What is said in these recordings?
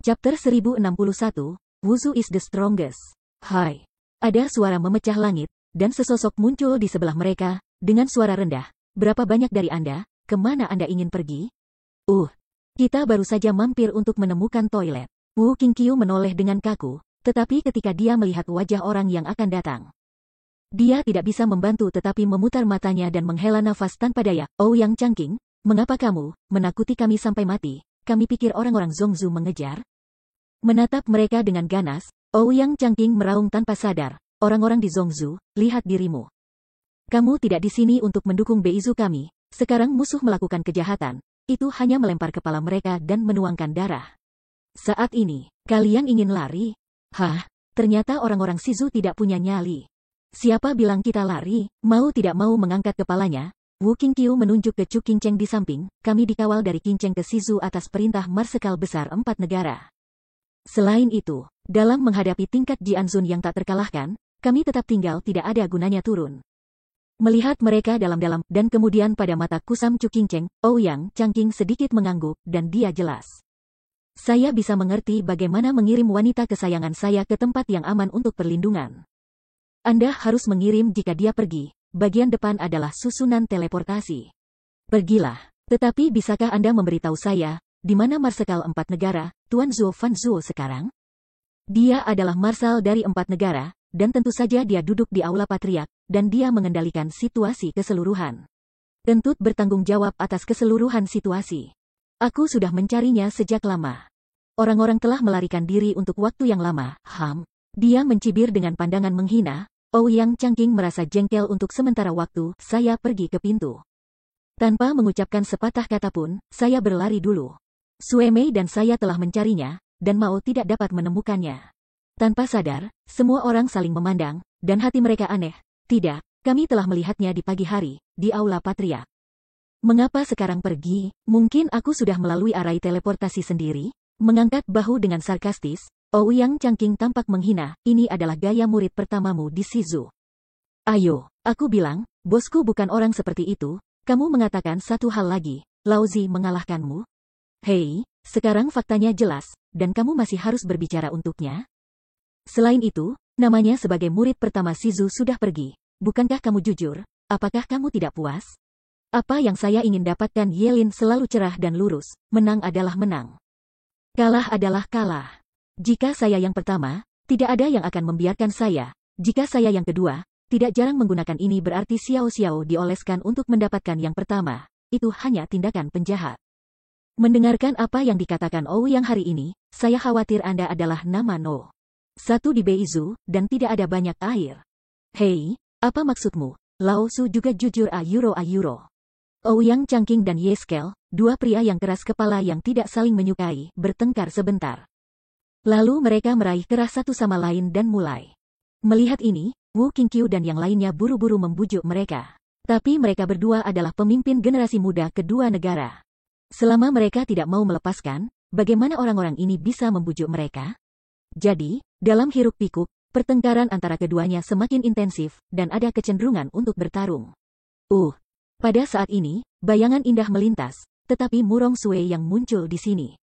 Chapter 1061, Wuzu is the strongest. Hai. Ada suara memecah langit, dan sesosok muncul di sebelah mereka, dengan suara rendah. Berapa banyak dari Anda? Kemana Anda ingin pergi? Kita baru saja mampir untuk menemukan toilet. Wu Qingqiu menoleh dengan kaku, tetapi ketika dia melihat wajah orang yang akan datang, dia tidak bisa membantu tetapi memutar matanya dan menghela nafas tanpa daya. Ouyang Changqing, mengapa kamu menakuti kami sampai mati? Kami pikir orang-orang Zongzu mengejar. Menatap mereka dengan ganas, Ouyang Changqing meraung tanpa sadar. Orang-orang di Zongzu, lihat dirimu. Kamu tidak di sini untuk mendukung Beizu kami. Sekarang musuh melakukan kejahatan. Itu hanya melempar kepala mereka dan menuangkan darah. Saat ini, kalian ingin lari? Ternyata orang-orang Shizu tidak punya nyali. Siapa bilang kita lari? Mau tidak mau mengangkat kepalanya, Wu Qingqiu menunjuk ke Chu Qingcheng di samping. Kami dikawal dari Qingcheng ke Shizu atas perintah Marsekal Besar 4 negara. Selain itu, dalam menghadapi tingkat Jianzun yang tak terkalahkan, kami tetap tinggal tidak ada gunanya turun. Melihat mereka dalam-dalam, dan kemudian pada mata kusam Chu Qingcheng, Ouyang Changqing sedikit mengangguk, dan dia jelas. Saya bisa mengerti bagaimana mengirim wanita kesayangan saya ke tempat yang aman untuk perlindungan. Anda harus mengirim jika dia pergi. Bagian depan adalah susunan teleportasi. Pergilah. Tetapi bisakah Anda memberitahu saya, di mana Marsekal 4 negara, Tuan Zhuo Fan Zhuo sekarang? Dia adalah Marsal dari 4 negara, dan tentu saja dia duduk di Aula Patriark, dan dia mengendalikan situasi keseluruhan. Kentut bertanggung jawab atas keseluruhan situasi. Aku sudah mencarinya sejak lama. Orang-orang telah melarikan diri untuk waktu yang lama. Dia mencibir dengan pandangan menghina. Ouyang Changqing merasa jengkel untuk sementara waktu. Saya pergi ke pintu. Tanpa mengucapkan sepatah kata pun, saya berlari dulu. Sue Mei dan saya telah mencarinya, dan Mao tidak dapat menemukannya. Tanpa sadar, semua orang saling memandang, dan hati mereka aneh. Tidak, kami telah melihatnya di pagi hari, di Aula Patriark. Mengapa sekarang pergi? Mungkin aku sudah melalui arai teleportasi sendiri? Mengangkat bahu dengan sarkastis, Ouyang Changqing tampak menghina. Ini adalah gaya murid pertamamu di Shizu. Ayo, aku bilang, bosku bukan orang seperti itu. Kamu mengatakan satu hal lagi, Laozi mengalahkanmu? Hei, sekarang faktanya jelas, dan kamu masih harus berbicara untuknya? Selain itu, namanya sebagai murid pertama Shizu sudah pergi. Bukankah kamu jujur? Apakah kamu tidak puas? Apa yang saya ingin dapatkan? Yelin selalu cerah dan lurus. Menang adalah menang. Kalah adalah kalah. Jika saya yang pertama, tidak ada yang akan membiarkan saya. Jika saya yang kedua, tidak jarang menggunakan ini berarti Xiao dioleskan untuk mendapatkan yang pertama. Itu hanya tindakan penjahat. Mendengarkan apa yang dikatakan Ouyang hari ini, saya khawatir Anda adalah nama No. 1 di Beizu, dan tidak ada banyak air. Hei, apa maksudmu? Lao Su juga jujur Ayuro. Ouyang Changqing dan Ye Skel, dua pria yang keras kepala yang tidak saling menyukai, bertengkar sebentar. Lalu mereka meraih keras satu sama lain dan mulai. Melihat ini, Wu Qingqiu dan yang lainnya buru-buru membujuk mereka. Tapi mereka berdua adalah pemimpin generasi muda kedua negara. Selama mereka tidak mau melepaskan, bagaimana orang-orang ini bisa membujuk mereka? Jadi, dalam hiruk-pikuk, pertengkaran antara keduanya semakin intensif, dan ada kecenderungan untuk bertarung. Pada saat ini, bayangan indah melintas, tetapi Murong Sue yang muncul di sini.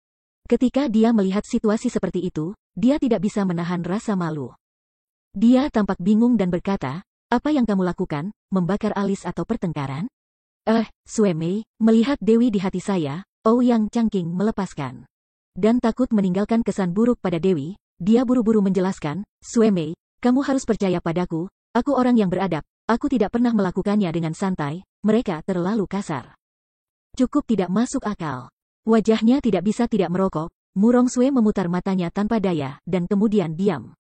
Ketika dia melihat situasi seperti itu, dia tidak bisa menahan rasa malu. Dia tampak bingung dan berkata, apa yang kamu lakukan, membakar alis atau pertengkaran? Sue Mei, melihat Dewi di hati saya, Ouyang Changqing melepaskan. Dan takut meninggalkan kesan buruk pada Dewi, dia buru-buru menjelaskan, Sue Mei, kamu harus percaya padaku, aku orang yang beradab, aku tidak pernah melakukannya dengan santai, mereka terlalu kasar. Cukup tidak masuk akal. Wajahnya tidak bisa tidak merokok, Murong Sue memutar matanya tanpa daya, dan kemudian diam.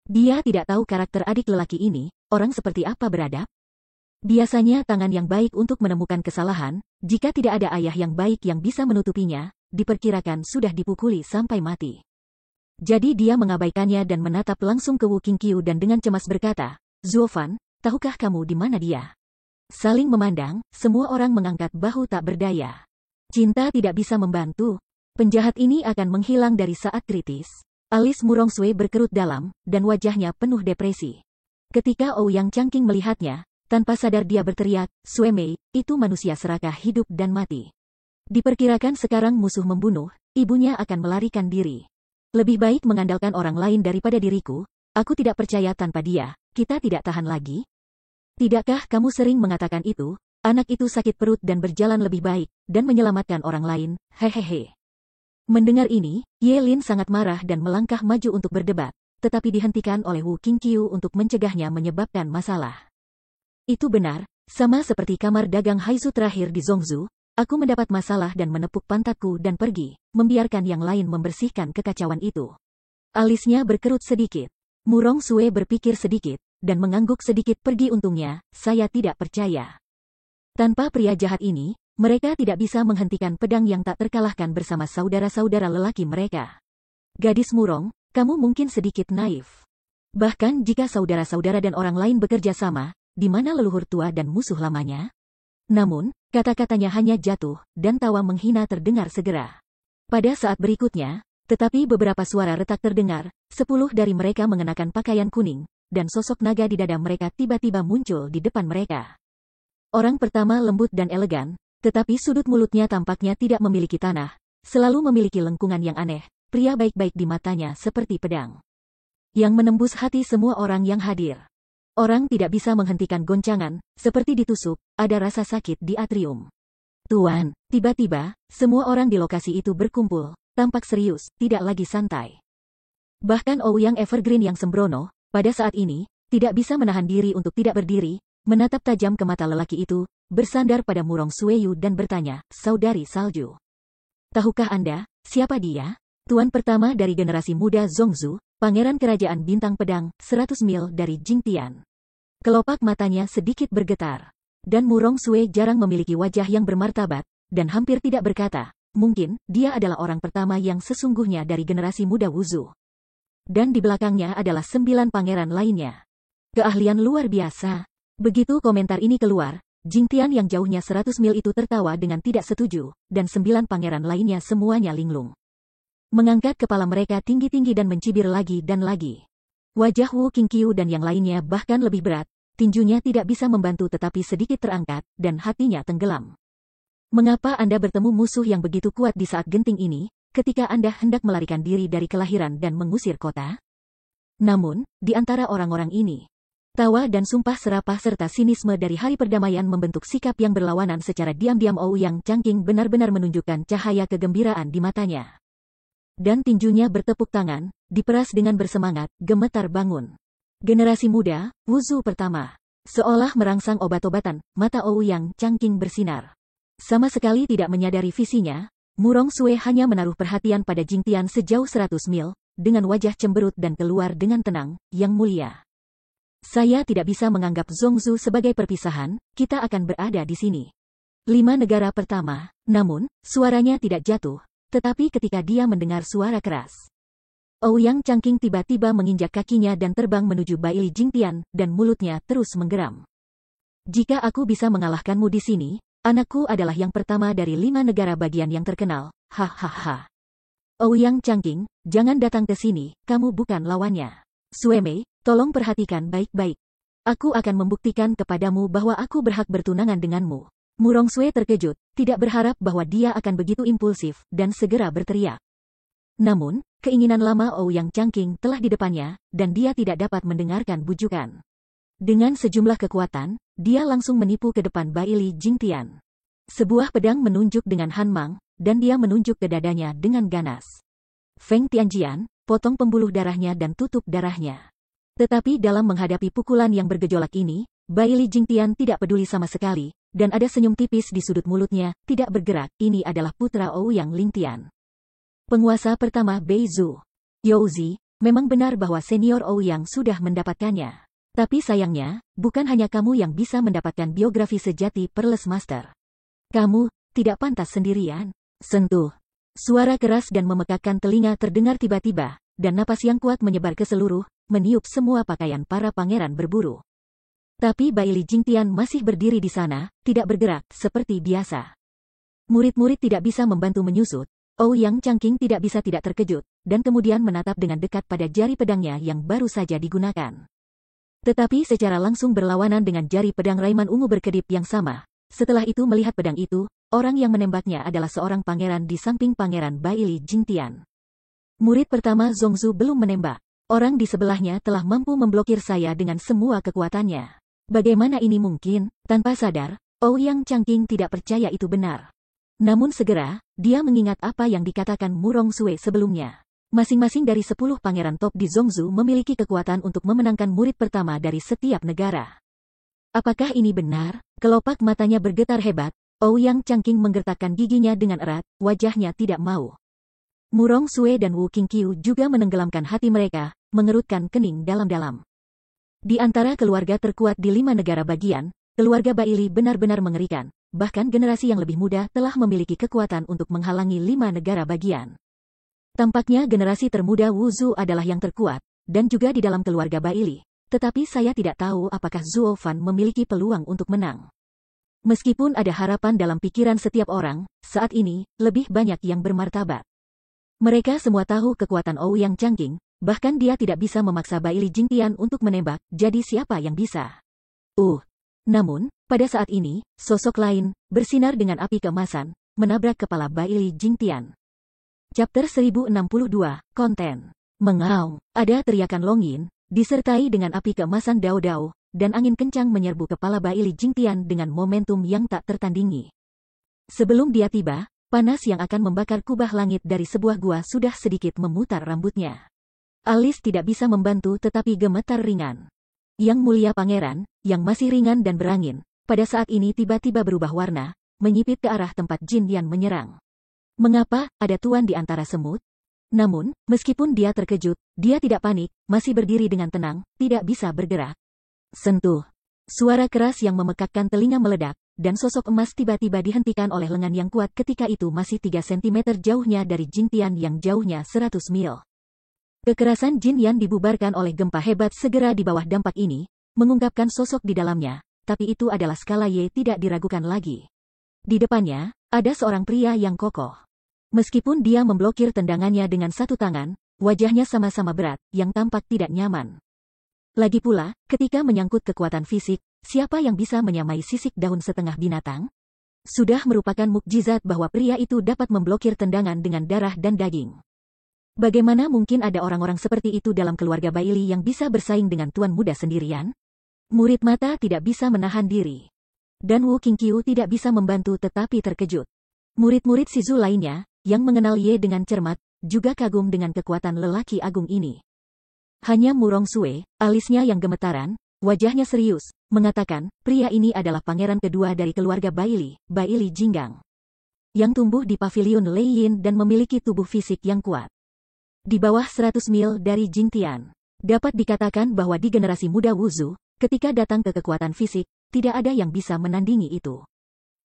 Dia tidak tahu karakter adik lelaki ini, orang seperti apa beradab? Biasanya tangan yang baik untuk menemukan kesalahan, jika tidak ada ayah yang baik yang bisa menutupinya, diperkirakan sudah dipukuli sampai mati. Jadi dia mengabaikannya dan menatap langsung ke Wu Qingqiu dan dengan cemas berkata, Zhuo Fan, tahukah kamu di mana dia? Saling memandang, semua orang mengangkat bahu tak berdaya. Cinta tidak bisa membantu. Penjahat ini akan menghilang dari saat kritis. Alis Murong Sue berkerut dalam, dan wajahnya penuh depresi. Ketika Ouyang Changqing melihatnya, tanpa sadar dia berteriak, Sue Mei, itu manusia serakah hidup dan mati. Diperkirakan sekarang musuh membunuh, ibunya akan melarikan diri. Lebih baik mengandalkan orang lain daripada diriku. Aku tidak percaya tanpa dia, kita tidak tahan lagi. Tidakkah kamu sering mengatakan itu? Anak itu sakit perut dan berjalan lebih baik, dan menyelamatkan orang lain, hehehe. Mendengar ini, Ye Lin sangat marah dan melangkah maju untuk berdebat, tetapi dihentikan oleh Wu Qingqiu untuk mencegahnya menyebabkan masalah. Itu benar, sama seperti kamar dagang Haizu terakhir di Zhongzhou, aku mendapat masalah dan menepuk pantatku dan pergi, membiarkan yang lain membersihkan kekacauan itu. Alisnya berkerut sedikit. Murong Sue berpikir sedikit, dan mengangguk sedikit pergi untungnya, saya tidak percaya. Tanpa pria jahat ini, mereka tidak bisa menghentikan pedang yang tak terkalahkan bersama saudara-saudara lelaki mereka. Gadis Murong, kamu mungkin sedikit naif. Bahkan jika saudara-saudara dan orang lain bekerja sama, di mana leluhur tua dan musuh lamanya? Namun, kata-katanya hanya jatuh, dan tawa menghina terdengar segera. Pada saat berikutnya, tetapi beberapa suara retak terdengar, 10 dari mereka mengenakan pakaian kuning, dan sosok naga di dada mereka tiba-tiba muncul di depan mereka. Orang pertama lembut dan elegan, tetapi sudut mulutnya tampaknya tidak memiliki tanah, selalu memiliki lengkungan yang aneh, pria baik-baik di matanya seperti pedang. Yang menembus hati semua orang yang hadir. Orang tidak bisa menghentikan goncangan, seperti ditusuk, ada rasa sakit di atrium. Tuan, tiba-tiba, semua orang di lokasi itu berkumpul, tampak serius, tidak lagi santai. Bahkan Ouyang Evergreen yang sembrono, pada saat ini, tidak bisa menahan diri untuk tidak berdiri, menatap tajam ke mata lelaki itu, bersandar pada Murong Sueyu dan bertanya, Saudari Salju. Tahukah Anda, siapa dia? Tuan pertama dari generasi muda Zhongzhou, Pangeran Kerajaan Bintang Pedang, 100 mil dari Jingtian. Kelopak matanya sedikit bergetar. Dan Murong Sue jarang memiliki wajah yang bermartabat, dan hampir tidak berkata, mungkin, dia adalah orang pertama yang sesungguhnya dari generasi muda Wuzhu. Dan di belakangnya adalah 9 pangeran lainnya. Keahlian luar biasa. Begitu komentar ini keluar, Jingtian yang jauhnya 100 mil itu tertawa dengan tidak setuju, dan 9 pangeran lainnya semuanya linglung. Mengangkat kepala mereka tinggi-tinggi dan mencibir lagi dan lagi. Wajah Wu Qingqiu dan yang lainnya bahkan lebih berat, tinjunya tidak bisa membantu tetapi sedikit terangkat, dan hatinya tenggelam. Mengapa Anda bertemu musuh yang begitu kuat di saat genting ini, ketika Anda hendak melarikan diri dari kelahiran dan mengusir kota? Namun, di antara orang-orang ini, tawa dan sumpah serapah serta sinisme dari hari perdamaian membentuk sikap yang berlawanan secara diam-diam. Ouyang Changqing benar-benar menunjukkan cahaya kegembiraan di matanya. Dan tinjunya bertepuk tangan, diperas dengan bersemangat, gemetar bangun. Generasi muda, Wuzhu pertama. Seolah merangsang obat-obatan, mata Ouyang Changqing bersinar. Sama sekali tidak menyadari visinya, Murong Sue hanya menaruh perhatian pada Jingtian sejauh 100 mil, dengan wajah cemberut dan keluar dengan tenang, yang mulia. Saya tidak bisa menganggap Zhongzhou sebagai perpisahan, kita akan berada di sini. 5 negara pertama, namun, suaranya tidak jatuh, tetapi ketika dia mendengar suara keras. Ouyang Changqing tiba-tiba menginjak kakinya dan terbang menuju Baili Jingtian, dan mulutnya terus menggeram. Jika aku bisa mengalahkanmu di sini, anakku adalah yang pertama dari 5 negara bagian yang terkenal, hahaha. Ouyang Changqing, jangan datang ke sini, kamu bukan lawannya. Suemei, tolong perhatikan baik-baik. Aku akan membuktikan kepadamu bahwa aku berhak bertunangan denganmu. Murong Sue terkejut, tidak berharap bahwa dia akan begitu impulsif, dan segera berteriak. Namun, keinginan lama Ouyang Changqing telah di depannya, dan dia tidak dapat mendengarkan bujukan. Dengan sejumlah kekuatan, dia langsung menipu ke depan Baili Jingtian. Sebuah pedang menunjuk dengan hanmang, dan dia menunjuk ke dadanya dengan ganas. Feng Tianjian, potong pembuluh darahnya dan tutup darahnya. Tetapi dalam menghadapi pukulan yang bergejolak ini, Baili Jingtian tidak peduli sama sekali, dan ada senyum tipis di sudut mulutnya, tidak bergerak. Ini adalah putra Ouyang Lingtian. Penguasa pertama Beizu. Youzi, memang benar bahwa senior Ouyang sudah mendapatkannya. Tapi sayangnya, bukan hanya kamu yang bisa mendapatkan biografi sejati Pearls Master. Kamu tidak pantas sendirian. Sentuh. Suara keras dan memekakkan telinga terdengar tiba-tiba, dan napas yang kuat menyebar ke seluruh, meniup semua pakaian para pangeran berburu. Tapi Baili Jingtian masih berdiri di sana, tidak bergerak, seperti biasa. Murid-murid tidak bisa membantu menyusut, Ouyang Changqing tidak bisa tidak terkejut, dan kemudian menatap dengan dekat pada jari pedangnya yang baru saja digunakan. Tetapi secara langsung berlawanan dengan jari pedang Raiman ungu berkedip yang sama. Setelah itu melihat pedang itu, orang yang menembaknya adalah seorang pangeran di samping Pangeran Baili Jingtian. Murid pertama Zongzu belum menembak. Orang di sebelahnya telah mampu memblokir saya dengan semua kekuatannya. Bagaimana ini mungkin? Tanpa sadar, Ouyang Changqing tidak percaya itu benar. Namun segera, dia mengingat apa yang dikatakan Murong Sue sebelumnya. Masing-masing dari 10 pangeran top di Zongzu memiliki kekuatan untuk memenangkan murid pertama dari setiap negara. Apakah ini benar? Kelopak matanya bergetar hebat, Ouyang Changqing menggertakkan giginya dengan erat, wajahnya tidak mau. Murong Sue dan Wu Qingqiu juga menenggelamkan hati mereka, mengerutkan kening dalam-dalam. Di antara keluarga terkuat di 5 negara bagian, keluarga Baili benar-benar mengerikan, bahkan generasi yang lebih muda telah memiliki kekuatan untuk menghalangi 5 negara bagian. Tampaknya generasi termuda Wuzu adalah yang terkuat, dan juga di dalam keluarga Baili. Tetapi saya tidak tahu apakah Zuo Fan memiliki peluang untuk menang. Meskipun ada harapan dalam pikiran setiap orang, saat ini, lebih banyak yang bermartabat. Mereka semua tahu kekuatan Ouyang Changqing, bahkan dia tidak bisa memaksa Baili Jingtian untuk menembak, jadi siapa yang bisa? Namun, pada saat ini, sosok lain, bersinar dengan api keemasan, menabrak kepala Baili Jingtian. Chapter 1062, Konten. Mengaung, ada teriakan Longyin, disertai dengan api keemasan Dao Dao, dan angin kencang menyerbu kepala Baili Jingtian dengan momentum yang tak tertandingi. Sebelum dia tiba, panas yang akan membakar kubah langit dari sebuah gua sudah sedikit memutar rambutnya. Alis tidak bisa membantu tetapi gemetar ringan. Yang mulia pangeran, yang masih ringan dan berangin, pada saat ini tiba-tiba berubah warna, menyipit ke arah tempat Jin Yan menyerang. Mengapa ada tuan di antara semut? Namun, meskipun dia terkejut, dia tidak panik, masih berdiri dengan tenang, tidak bisa bergerak. Sentuh. Suara keras yang memekakkan telinga meledak, dan sosok emas tiba-tiba dihentikan oleh lengan yang kuat ketika itu masih 3 cm jauhnya dari Jingtian yang jauhnya 100 mil. Kekerasan Jin Yan dibubarkan oleh gempa hebat segera di bawah dampak ini, mengungkapkan sosok di dalamnya, tapi itu adalah skala Y tidak diragukan lagi. Di depannya, ada seorang pria yang kokoh. Meskipun dia memblokir tendangannya dengan satu tangan, wajahnya sama-sama berat, yang tampak tidak nyaman. Lagi pula, ketika menyangkut kekuatan fisik, siapa yang bisa menyamai sisik daun setengah binatang? Sudah merupakan mukjizat bahwa pria itu dapat memblokir tendangan dengan darah dan daging. Bagaimana mungkin ada orang-orang seperti itu dalam keluarga Baili yang bisa bersaing dengan tuan muda sendirian? Murid mata tidak bisa menahan diri. Dan Wu Qingqiu tidak bisa membantu tetapi terkejut. Murid-murid Shizu lainnya, yang mengenal Ye dengan cermat, juga kagum dengan kekuatan lelaki agung ini. Hanya Murong Sue, alisnya yang gemetaran, wajahnya serius, mengatakan, pria ini adalah pangeran kedua dari keluarga Baili, Baili Jinggang, yang tumbuh di pavilion Lei Yin dan memiliki tubuh fisik yang kuat. Di bawah 100 mil dari Jingtian, dapat dikatakan bahwa di generasi muda Wuzu, ketika datang ke kekuatan fisik, tidak ada yang bisa menandingi itu.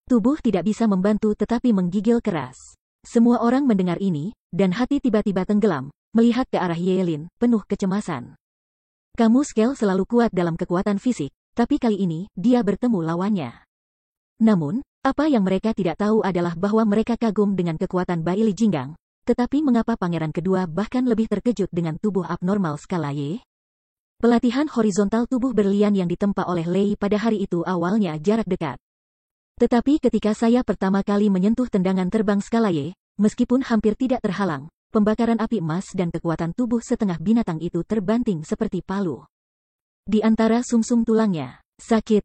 Tubuh tidak bisa membantu tetapi menggigil keras. Semua orang mendengar ini, dan hati tiba-tiba tenggelam, melihat ke arah Yelin, penuh kecemasan. Kamu Skel selalu kuat dalam kekuatan fisik, tapi kali ini, dia bertemu lawannya. Namun, apa yang mereka tidak tahu adalah bahwa mereka kagum dengan kekuatan Baili Jinggang, tetapi mengapa pangeran kedua bahkan lebih terkejut dengan tubuh abnormal skala Y? Pelatihan horizontal tubuh berlian yang ditempa oleh Lei pada hari itu awalnya jarak dekat. Tetapi ketika saya pertama kali menyentuh tendangan terbang skala Y, meskipun hampir tidak terhalang, pembakaran api emas dan kekuatan tubuh setengah binatang itu terbanting seperti palu. Di antara sumsum tulangnya, sakit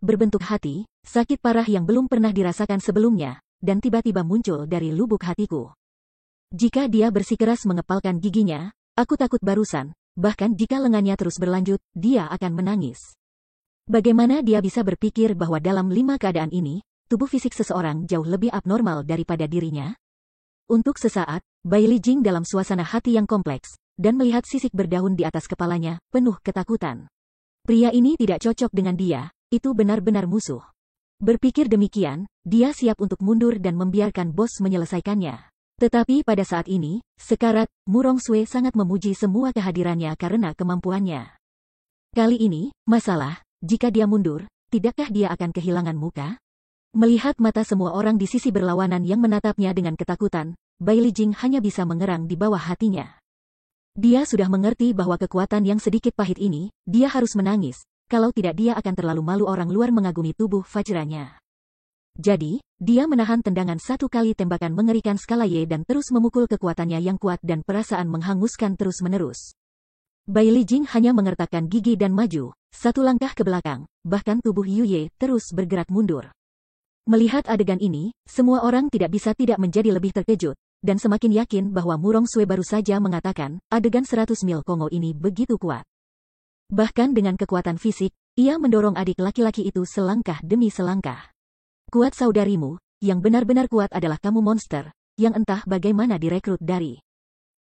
berbentuk hati, sakit parah yang belum pernah dirasakan sebelumnya, dan tiba-tiba muncul dari lubuk hatiku. Jika dia bersikeras mengepalkan giginya, aku takut barusan, bahkan jika lengannya terus berlanjut, dia akan menangis. Bagaimana dia bisa berpikir bahwa dalam 5 keadaan ini, tubuh fisik seseorang jauh lebih abnormal daripada dirinya? Untuk sesaat, Baili Jing dalam suasana hati yang kompleks, dan melihat sisik berdaun di atas kepalanya, penuh ketakutan. Pria ini tidak cocok dengan dia, itu benar-benar musuh. Berpikir demikian, dia siap untuk mundur dan membiarkan bos menyelesaikannya. Tetapi pada saat ini, sekarat, Murong Sue sangat memuji semua kehadirannya karena kemampuannya. Kali ini, masalah, jika dia mundur, tidakkah dia akan kehilangan muka? Melihat mata semua orang di sisi berlawanan yang menatapnya dengan ketakutan, Baili Jing hanya bisa mengerang di bawah hatinya. Dia sudah mengerti bahwa kekuatan yang sedikit pahit ini, dia harus menangis, kalau tidak dia akan terlalu malu orang luar mengagumi tubuh Vajranya. Jadi, dia menahan tendangan satu kali tembakan mengerikan skala Y dan terus memukul kekuatannya yang kuat dan perasaan menghanguskan terus-menerus. Bai Lijing hanya mengertakkan gigi dan maju, satu langkah ke belakang, bahkan tubuh Yuye terus bergerak mundur. Melihat adegan ini, semua orang tidak bisa tidak menjadi lebih terkejut, dan semakin yakin bahwa Murong Sue baru saja mengatakan, adegan 100 mil Kongo ini begitu kuat. Bahkan dengan kekuatan fisik, ia mendorong adik laki-laki itu selangkah demi selangkah. Kuat saudarimu, yang benar-benar kuat adalah kamu monster, yang entah bagaimana direkrut dari.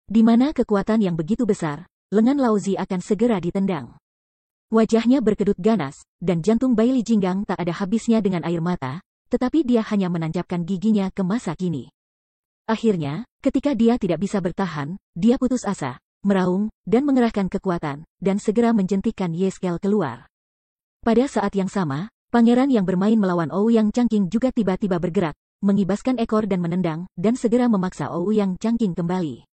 Di mana kekuatan yang begitu besar, lengan Laozi akan segera ditendang. Wajahnya berkedut ganas, dan jantung Bai Lijinggang tak ada habisnya dengan air mata, tetapi dia hanya menancapkan giginya ke masa kini. Akhirnya, ketika dia tidak bisa bertahan, dia putus asa, meraung, dan mengerahkan kekuatan, dan segera menjentikkan Ye-Skel keluar. Pada saat yang sama, pangeran yang bermain melawan Ouyang Changqing juga tiba-tiba bergerak, mengibaskan ekor dan menendang, dan segera memaksa Ouyang Changqing kembali.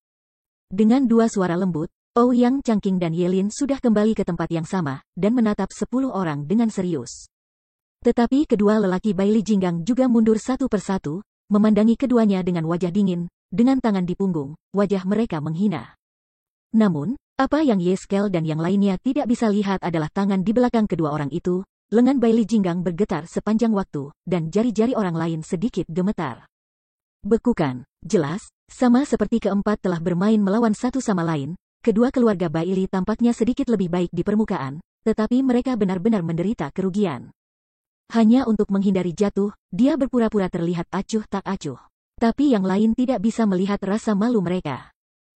Dengan dua suara lembut, Ouyang Changqing dan Yelin sudah kembali ke tempat yang sama, dan menatap 10 orang dengan serius. Tetapi kedua lelaki Bai Lijinggang juga mundur satu persatu, memandangi keduanya dengan wajah dingin, dengan tangan di punggung, wajah mereka menghina. Namun, apa yang Ye-Skel dan yang lainnya tidak bisa lihat adalah tangan di belakang kedua orang itu. Lengan Bai Lijinggang bergetar sepanjang waktu, dan jari-jari orang lain sedikit gemetar. Bekukan, jelas, sama seperti keempat telah bermain melawan satu sama lain, kedua keluarga Bai Li tampaknya sedikit lebih baik di permukaan, tetapi mereka benar-benar menderita kerugian. Hanya untuk menghindari jatuh, dia berpura-pura terlihat acuh tak acuh. Tapi yang lain tidak bisa melihat rasa malu mereka.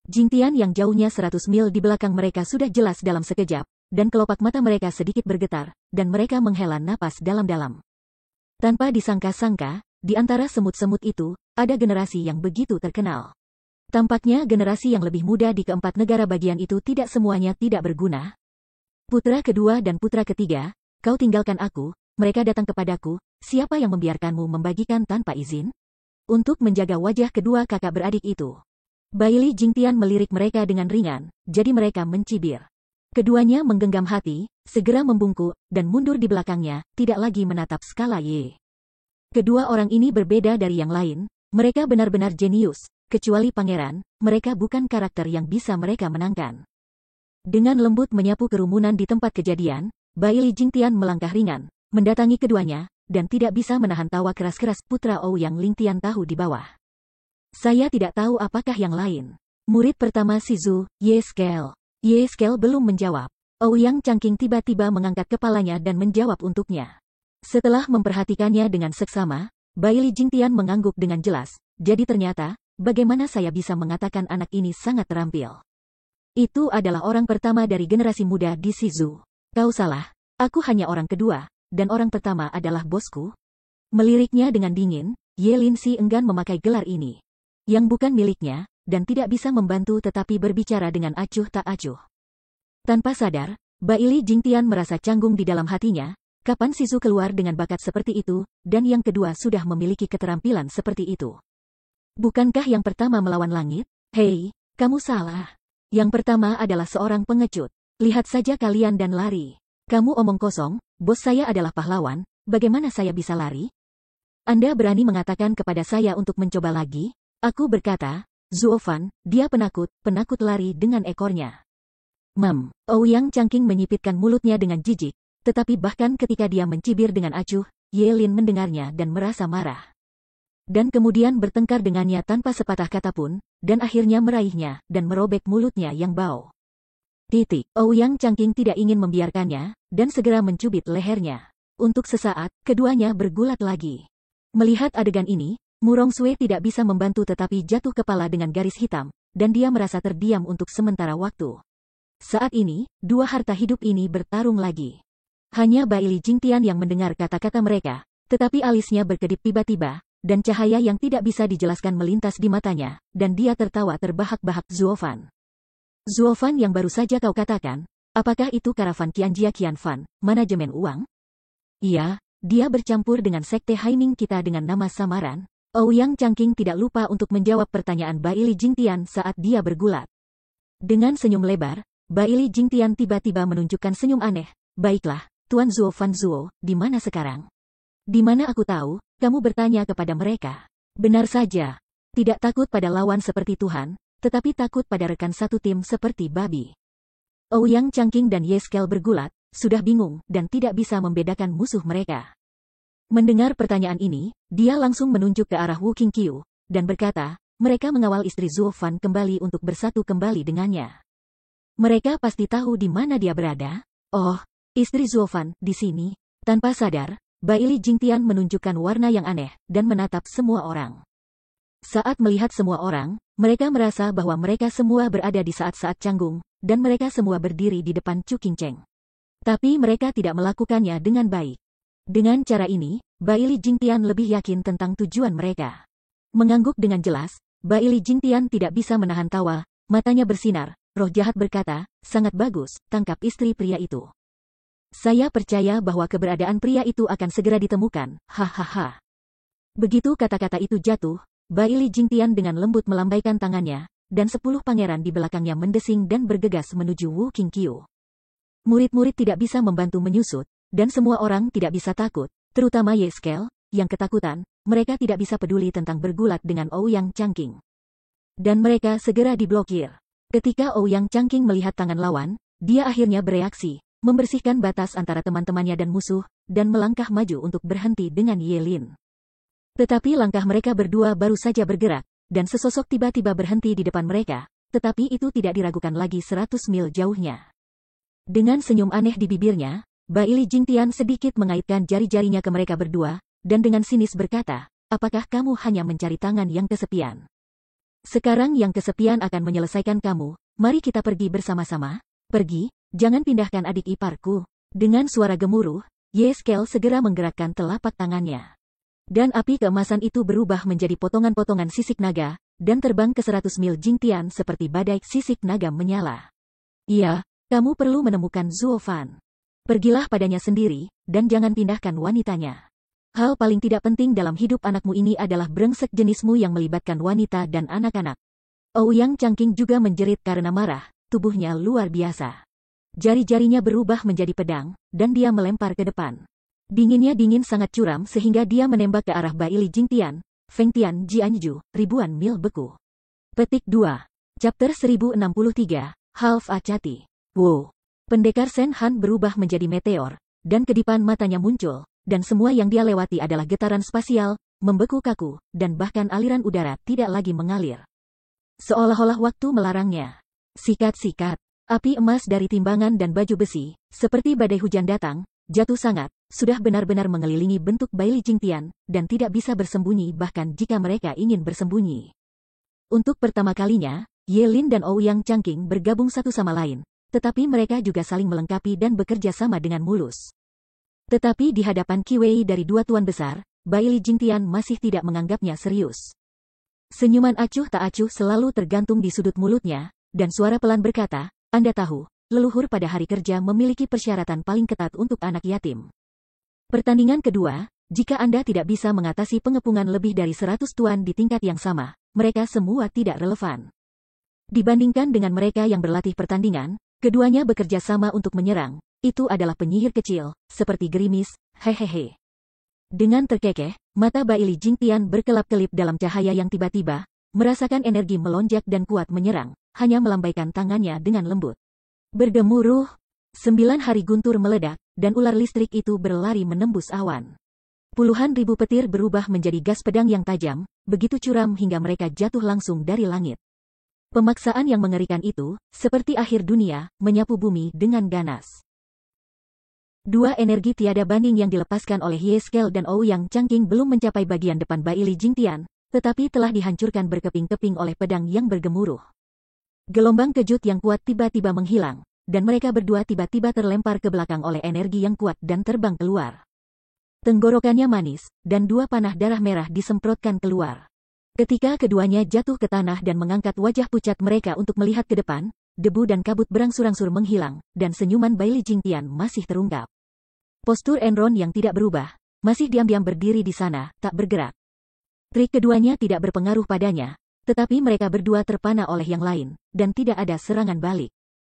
Jingtian yang jauhnya 100 mil di belakang mereka sudah jelas dalam sekejap, dan kelopak mata mereka sedikit bergetar, dan mereka menghela napas dalam-dalam. Tanpa disangka-sangka, di antara semut-semut itu, ada generasi yang begitu terkenal. Tampaknya generasi yang lebih muda di keempat negara bagian itu tidak semuanya tidak berguna. Putra kedua dan putra ketiga, kau tinggalkan aku, mereka datang kepadaku, siapa yang membiarkanmu membagikan tanpa izin? Untuk menjaga wajah kedua kakak beradik itu. Bai Li Jingtian melirik mereka dengan ringan, jadi mereka mencibir. Keduanya menggenggam hati, segera membungkuk, dan mundur di belakangnya, tidak lagi menatap skala Y. Kedua orang ini berbeda dari yang lain, mereka benar-benar jenius, kecuali pangeran, mereka bukan karakter yang bisa mereka menangkan. Dengan lembut menyapu kerumunan di tempat kejadian, Bai Li Jingtian melangkah ringan, mendatangi keduanya, dan tidak bisa menahan tawa keras-keras putra Ouyang Lingtian tahu di bawah. Saya tidak tahu apakah yang lain. Murid pertama Shizu, Ye-Skel. Ye-Skel belum menjawab. Ouyang Changqing tiba-tiba mengangkat kepalanya dan menjawab untuknya. Setelah memperhatikannya dengan seksama, Bai Li Jingtian mengangguk dengan jelas. Jadi ternyata, bagaimana saya bisa mengatakan anak ini sangat terampil? Itu adalah orang pertama dari generasi muda di Shizu. Kau salah, aku hanya orang kedua, dan orang pertama adalah bosku. Meliriknya dengan dingin, Ye Linxi enggan memakai gelar ini. Yang bukan miliknya, dan tidak bisa membantu tetapi berbicara dengan acuh tak acuh. Tanpa sadar, Bai Li Jingtian merasa canggung di dalam hatinya, kapan Shizu keluar dengan bakat seperti itu, dan yang kedua sudah memiliki keterampilan seperti itu. Bukankah yang pertama melawan langit? Hei, kamu salah. Yang pertama adalah seorang pengecut. Lihat saja kalian dan lari. Kamu omong kosong, bos saya adalah pahlawan, bagaimana saya bisa lari? Anda berani mengatakan kepada saya untuk mencoba lagi? Aku berkata, Zuofan, dia penakut lari dengan ekornya. Ouyang Changqing menyipitkan mulutnya dengan jijik, tetapi bahkan ketika dia mencibir dengan acuh, Ye Lin mendengarnya dan merasa marah. Dan kemudian bertengkar dengannya tanpa sepatah kata pun, dan akhirnya meraihnya, dan merobek mulutnya yang bau. Ouyang Changqing tidak ingin membiarkannya, dan segera mencubit lehernya. Untuk sesaat, keduanya bergulat lagi. Melihat adegan ini, Murong Sue tidak bisa membantu tetapi jatuh kepala dengan garis hitam, dan dia merasa terdiam untuk sementara waktu. Saat ini, dua harta hidup ini bertarung lagi. Hanya Bai Li Jingtian yang mendengar kata-kata mereka, tetapi alisnya berkedip tiba-tiba, dan cahaya yang tidak bisa dijelaskan melintas di matanya, dan dia tertawa terbahak-bahak. Zuofan. Zuofan yang baru saja kau katakan, apakah itu karavan Qianjia Qianfan, manajemen uang? Iya, dia bercampur dengan sekte Haining kita dengan nama samaran. Ouyang Changqing tidak lupa untuk menjawab pertanyaan Bai Li Jingtian saat dia bergulat. Dengan senyum lebar, Bai Li Jingtian tiba-tiba menunjukkan senyum aneh. Baiklah, Tuan Zuo Fan Zuo, di mana sekarang? Di mana aku tahu, kamu bertanya kepada mereka. Benar saja. Tidak takut pada lawan seperti Tuhan, tetapi takut pada rekan satu tim seperti babi. Ouyang Changqing dan Ye Skel bergulat, sudah bingung dan tidak bisa membedakan musuh mereka. Mendengar pertanyaan ini, dia langsung menunjuk ke arah Wu Qingqiu, dan berkata, mereka mengawal istri Zuo Fan kembali untuk bersatu kembali dengannya. Mereka pasti tahu di mana dia berada. Oh, istri Zuo Fan, di sini. Tanpa sadar, Bai Li Jingtian menunjukkan warna yang aneh, dan menatap semua orang. Saat melihat semua orang, mereka merasa bahwa mereka semua berada di saat-saat canggung, dan mereka semua berdiri di depan Chu Qingcheng. Tapi mereka tidak melakukannya dengan baik. Dengan cara ini, Bai Li Jingtian lebih yakin tentang tujuan mereka. Mengangguk dengan jelas, Bai Li Jingtian tidak bisa menahan tawa, matanya bersinar, roh jahat berkata, sangat bagus, tangkap istri pria itu. Saya percaya bahwa keberadaan pria itu akan segera ditemukan, hahaha. Begitu kata-kata itu jatuh, Bai Li Jingtian dengan lembut melambaikan tangannya, dan 10 pangeran di belakangnya mendesing dan bergegas menuju Wu Qingqiu. Murid-murid tidak bisa membantu menyusut, dan semua orang tidak bisa takut, terutama Ye Skel, yang ketakutan, mereka tidak bisa peduli tentang bergulat dengan Ouyang Changqing. Dan mereka segera diblokir. Ketika Ouyang Changqing melihat tangan lawan, dia akhirnya bereaksi, membersihkan batas antara teman-temannya dan musuh, dan melangkah maju untuk berhenti dengan Ye Lin. Tetapi langkah mereka berdua baru saja bergerak, dan sesosok tiba-tiba berhenti di depan mereka, tetapi itu tidak diragukan lagi 100 mil jauhnya. Dengan senyum aneh di bibirnya, Bai Li Jingtian sedikit mengaitkan jari-jarinya ke mereka berdua, dan dengan sinis berkata, apakah kamu hanya mencari tangan yang kesepian? Sekarang yang kesepian akan menyelesaikan kamu, mari kita pergi bersama-sama. Pergi, jangan pindahkan adik iparku. Dengan suara gemuruh, Ye Skel segera menggerakkan telapak tangannya. Dan api keemasan itu berubah menjadi potongan-potongan sisik naga, dan terbang ke 100 mil Jingtian seperti badai sisik naga menyala. Iya, kamu perlu menemukan Zuo Fan. Pergilah padanya sendiri, dan jangan pindahkan wanitanya. Hal paling tidak penting dalam hidup anakmu ini adalah brengsek jenismu yang melibatkan wanita dan anak-anak. Ouyang Changqing juga menjerit karena marah, tubuhnya luar biasa. Jari-jarinya berubah menjadi pedang, dan dia melempar ke depan. Dinginnya dingin sangat curam sehingga dia menembak ke arah Bai Li Jingtian, Feng Tian Jianju, ribuan mil beku. Petik 2. Chapter 1063, Half Achati. Wow. Pendekar Shen Han berubah menjadi meteor, dan kedipan matanya muncul, dan semua yang dia lewati adalah getaran spasial, membeku kaku, dan bahkan aliran udara tidak lagi mengalir. Seolah-olah waktu melarangnya. Sikat-sikat. Api emas dari timbangan dan baju besi, seperti badai hujan datang, jatuh sangat, sudah benar-benar mengelilingi bentuk Bai Li Jingtian, dan tidak bisa bersembunyi bahkan jika mereka ingin bersembunyi. Untuk pertama kalinya, Ye Lin dan Ouyang Changqing bergabung satu sama lain, tetapi mereka juga saling melengkapi dan bekerja sama dengan mulus. Tetapi di hadapan Qi Wei dari dua tuan besar, Bai Li Jingtian masih tidak menganggapnya serius. Senyuman acuh tak acuh selalu tergantung di sudut mulutnya, dan suara pelan berkata, Anda tahu, leluhur pada hari kerja memiliki persyaratan paling ketat untuk anak yatim. Pertandingan kedua, jika Anda tidak bisa mengatasi pengepungan lebih dari 100 tuan di tingkat yang sama, mereka semua tidak relevan. Dibandingkan dengan mereka yang berlatih pertandingan, keduanya bekerja sama untuk menyerang, itu adalah penyihir kecil, seperti gerimis, hehehe. Dengan terkekeh, mata Bai Li Jingtian berkelap-kelip dalam cahaya yang tiba-tiba, merasakan energi melonjak dan kuat menyerang, hanya melambaikan tangannya dengan lembut. Bergemuruh, 9 hari guntur meledak, dan ular listrik itu berlari menembus awan. Puluhan ribu petir berubah menjadi gas pedang yang tajam, begitu curam hingga mereka jatuh langsung dari langit. Pemaksaan yang mengerikan itu, seperti akhir dunia, menyapu bumi dengan ganas. Dua energi tiada banding yang dilepaskan oleh Ye Skel dan Ouyang Changqing belum mencapai bagian depan Bai Li Jingtian, tetapi telah dihancurkan berkeping-keping oleh pedang yang bergemuruh. Gelombang kejut yang kuat tiba-tiba menghilang, dan mereka berdua tiba-tiba terlempar ke belakang oleh energi yang kuat dan terbang keluar. Tenggorokannya manis, dan dua panah darah merah disemprotkan keluar. Ketika keduanya jatuh ke tanah dan mengangkat wajah pucat mereka untuk melihat ke depan, debu dan kabut berangsur-angsur menghilang, dan senyuman Bai Li Jingtian masih terungkap. Postur Enron yang tidak berubah, masih diam-diam berdiri di sana, tak bergerak. Trik keduanya tidak berpengaruh padanya, tetapi mereka berdua terpana oleh yang lain, dan tidak ada serangan balik.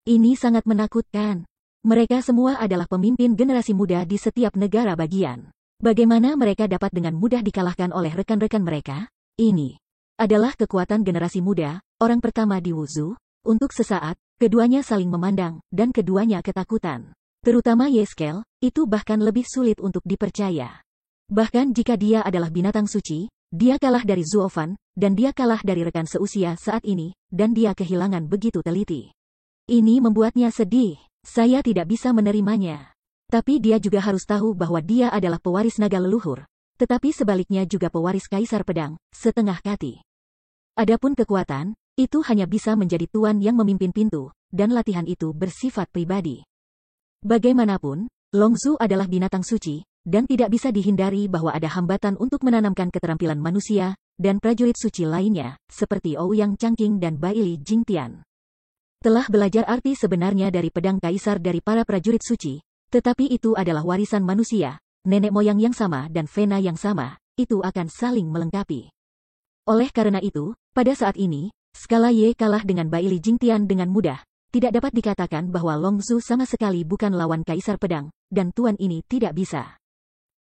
Ini sangat menakutkan. Mereka semua adalah pemimpin generasi muda di setiap negara bagian. Bagaimana mereka dapat dengan mudah dikalahkan oleh rekan-rekan mereka? Ini adalah kekuatan generasi muda, orang pertama di Wuzhu. Untuk sesaat, keduanya saling memandang, dan keduanya ketakutan. Terutama Ye-Scale, itu bahkan lebih sulit untuk dipercaya. Bahkan jika dia adalah binatang suci, dia kalah dari Zuofan, dan dia kalah dari rekan seusia saat ini, dan dia kehilangan begitu teliti. Ini membuatnya sedih. Saya tidak bisa menerimanya. Tapi dia juga harus tahu bahwa dia adalah pewaris naga leluhur. Tetapi sebaliknya juga pewaris Kaisar Pedang, setengah kati. Adapun kekuatan, itu hanya bisa menjadi tuan yang memimpin pintu, dan latihan itu bersifat pribadi. Bagaimanapun, Longzhu adalah binatang suci, dan tidak bisa dihindari bahwa ada hambatan untuk menanamkan keterampilan manusia, dan prajurit suci lainnya, seperti Ouyang Changqing dan Baili Jingtian. Telah belajar arti sebenarnya dari pedang kaisar dari para prajurit suci, tetapi itu adalah warisan manusia, nenek moyang yang sama dan vena yang sama, itu akan saling melengkapi. Oleh karena itu, pada saat ini, skala Ye kalah dengan Baili Jingtian dengan mudah, tidak dapat dikatakan bahwa Longzhu sama sekali bukan lawan Kaisar Pedang, dan tuan ini tidak bisa.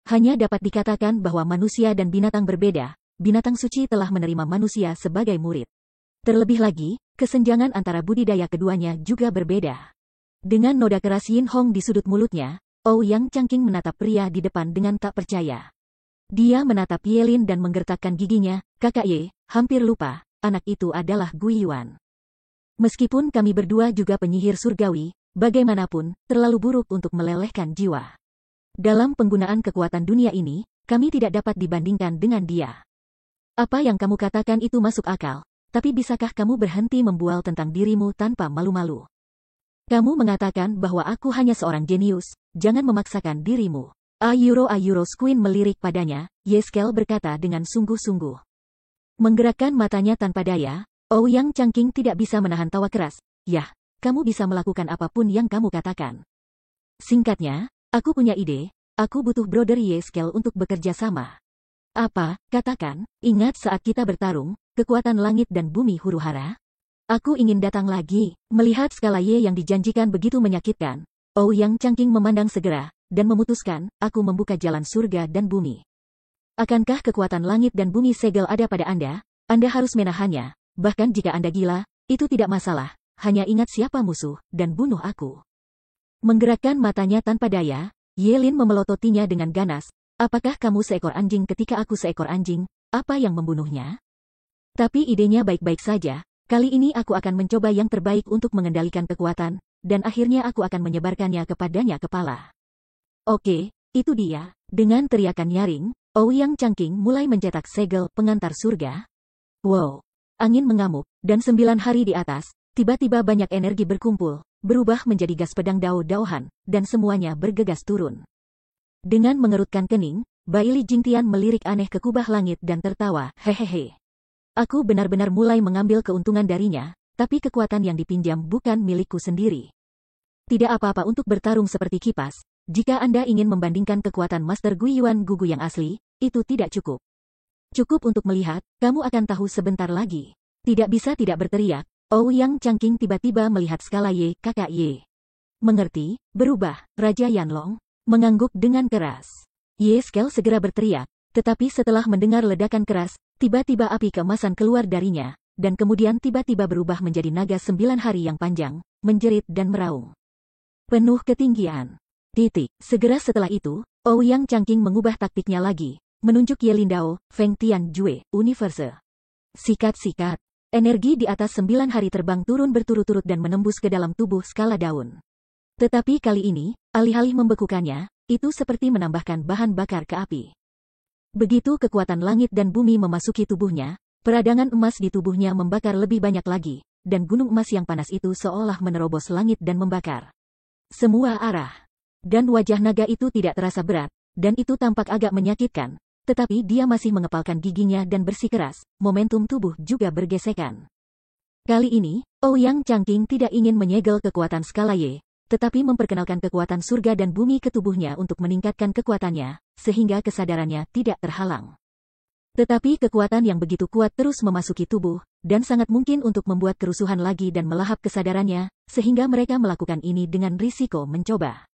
Hanya dapat dikatakan bahwa manusia dan binatang berbeda, binatang suci telah menerima manusia sebagai murid. Terlebih lagi, kesenjangan antara budidaya keduanya juga berbeda. Dengan noda keras Yin Hong di sudut mulutnya, Ouyang Changqing menatap pria di depan dengan tak percaya. Dia menatap Yelin dan menggertakkan giginya, "Kakak Ye, hampir lupa, anak itu adalah Gui Yuan. Meskipun kami berdua juga penyihir surgawi, bagaimanapun, terlalu buruk untuk melelehkan jiwa. Dalam penggunaan kekuatan dunia ini, kami tidak dapat dibandingkan dengan dia. Apa yang kamu katakan itu masuk akal, tapi bisakah kamu berhenti membual tentang dirimu tanpa malu-malu? Kamu mengatakan bahwa aku hanya seorang jenius, jangan memaksakan dirimu." Ayuro Queen melirik padanya, Ye-Scale berkata dengan sungguh-sungguh. Menggerakkan matanya tanpa daya, Ouyang Changqing tidak bisa menahan tawa keras. "Yah, kamu bisa melakukan apapun yang kamu katakan. Singkatnya, aku punya ide, aku butuh Brother Ye-Scale untuk bekerja sama." "Apa, katakan, ingat saat kita bertarung, kekuatan langit dan bumi huru-hara? Aku ingin datang lagi." Melihat skala Ye yang dijanjikan begitu menyakitkan, Ouyang Changqing memandang segera, dan memutuskan, "Aku membuka jalan surga dan bumi. Akankah kekuatan langit dan bumi segel ada pada Anda? Anda harus menahannya, bahkan jika Anda gila, itu tidak masalah, hanya ingat siapa musuh, dan bunuh aku." Menggerakkan matanya tanpa daya, Yelin memelototinya dengan ganas, "Apakah kamu seekor anjing ketika aku seekor anjing? Apa yang membunuhnya?" Tapi idenya baik-baik saja. Kali ini aku akan mencoba yang terbaik untuk mengendalikan kekuatan, dan akhirnya aku akan menyebarkannya kepadanya kepala. "Oke, itu dia." Dengan teriakan nyaring, Ouyang Changqing mulai mencetak segel pengantar surga. Wow! Angin mengamuk, dan 9 hari di atas, tiba-tiba banyak energi berkumpul, berubah menjadi gas pedang Dao-Daohan, dan semuanya bergegas turun. Dengan mengerutkan kening, Baili Jingtian melirik aneh ke kubah langit dan tertawa, "Hehehe. Aku benar-benar mulai mengambil keuntungan darinya, tapi kekuatan yang dipinjam bukan milikku sendiri. Tidak apa-apa untuk bertarung seperti kipas, jika Anda ingin membandingkan kekuatan Master Gui Yuan Gugu yang asli, itu tidak cukup. Cukup untuk melihat, kamu akan tahu sebentar lagi." Tidak bisa tidak berteriak, Ouyang Changqing tiba-tiba melihat skala Ye, "Kakak Ye." "Mengerti, berubah." Raja Yanlong mengangguk dengan keras. Ye-Scale segera berteriak, tetapi setelah mendengar ledakan keras, tiba-tiba api keemasan keluar darinya, dan kemudian tiba-tiba berubah menjadi naga 9 hari yang panjang, menjerit dan meraung. Penuh ketinggian. Segera setelah itu, Ouyang Changqing mengubah taktiknya lagi, menunjuk Ye Lindao, Feng Tian Jue, Universe. Sikat-sikat. Energi di atas 9 hari terbang turun berturut-turut dan menembus ke dalam tubuh skala daun. Tetapi kali ini, alih-alih membekukannya, itu seperti menambahkan bahan bakar ke api. Begitu kekuatan langit dan bumi memasuki tubuhnya, peradangan emas di tubuhnya membakar lebih banyak lagi, dan gunung emas yang panas itu seolah menerobos langit dan membakar semua arah. Dan wajah naga itu tidak terasa berat, dan itu tampak agak menyakitkan, tetapi dia masih mengepalkan giginya dan bersikeras, momentum tubuh juga bergesekan. Kali ini, Ouyang Changqing tidak ingin menyegel kekuatan skala Ye, tetapi memperkenalkan kekuatan surga dan bumi ke tubuhnya untuk meningkatkan kekuatannya, sehingga kesadarannya tidak terhalang. Tetapi kekuatan yang begitu kuat terus memasuki tubuh, dan sangat mungkin untuk membuat kerusuhan lagi dan melahap kesadarannya, sehingga mereka melakukan ini dengan risiko mencoba.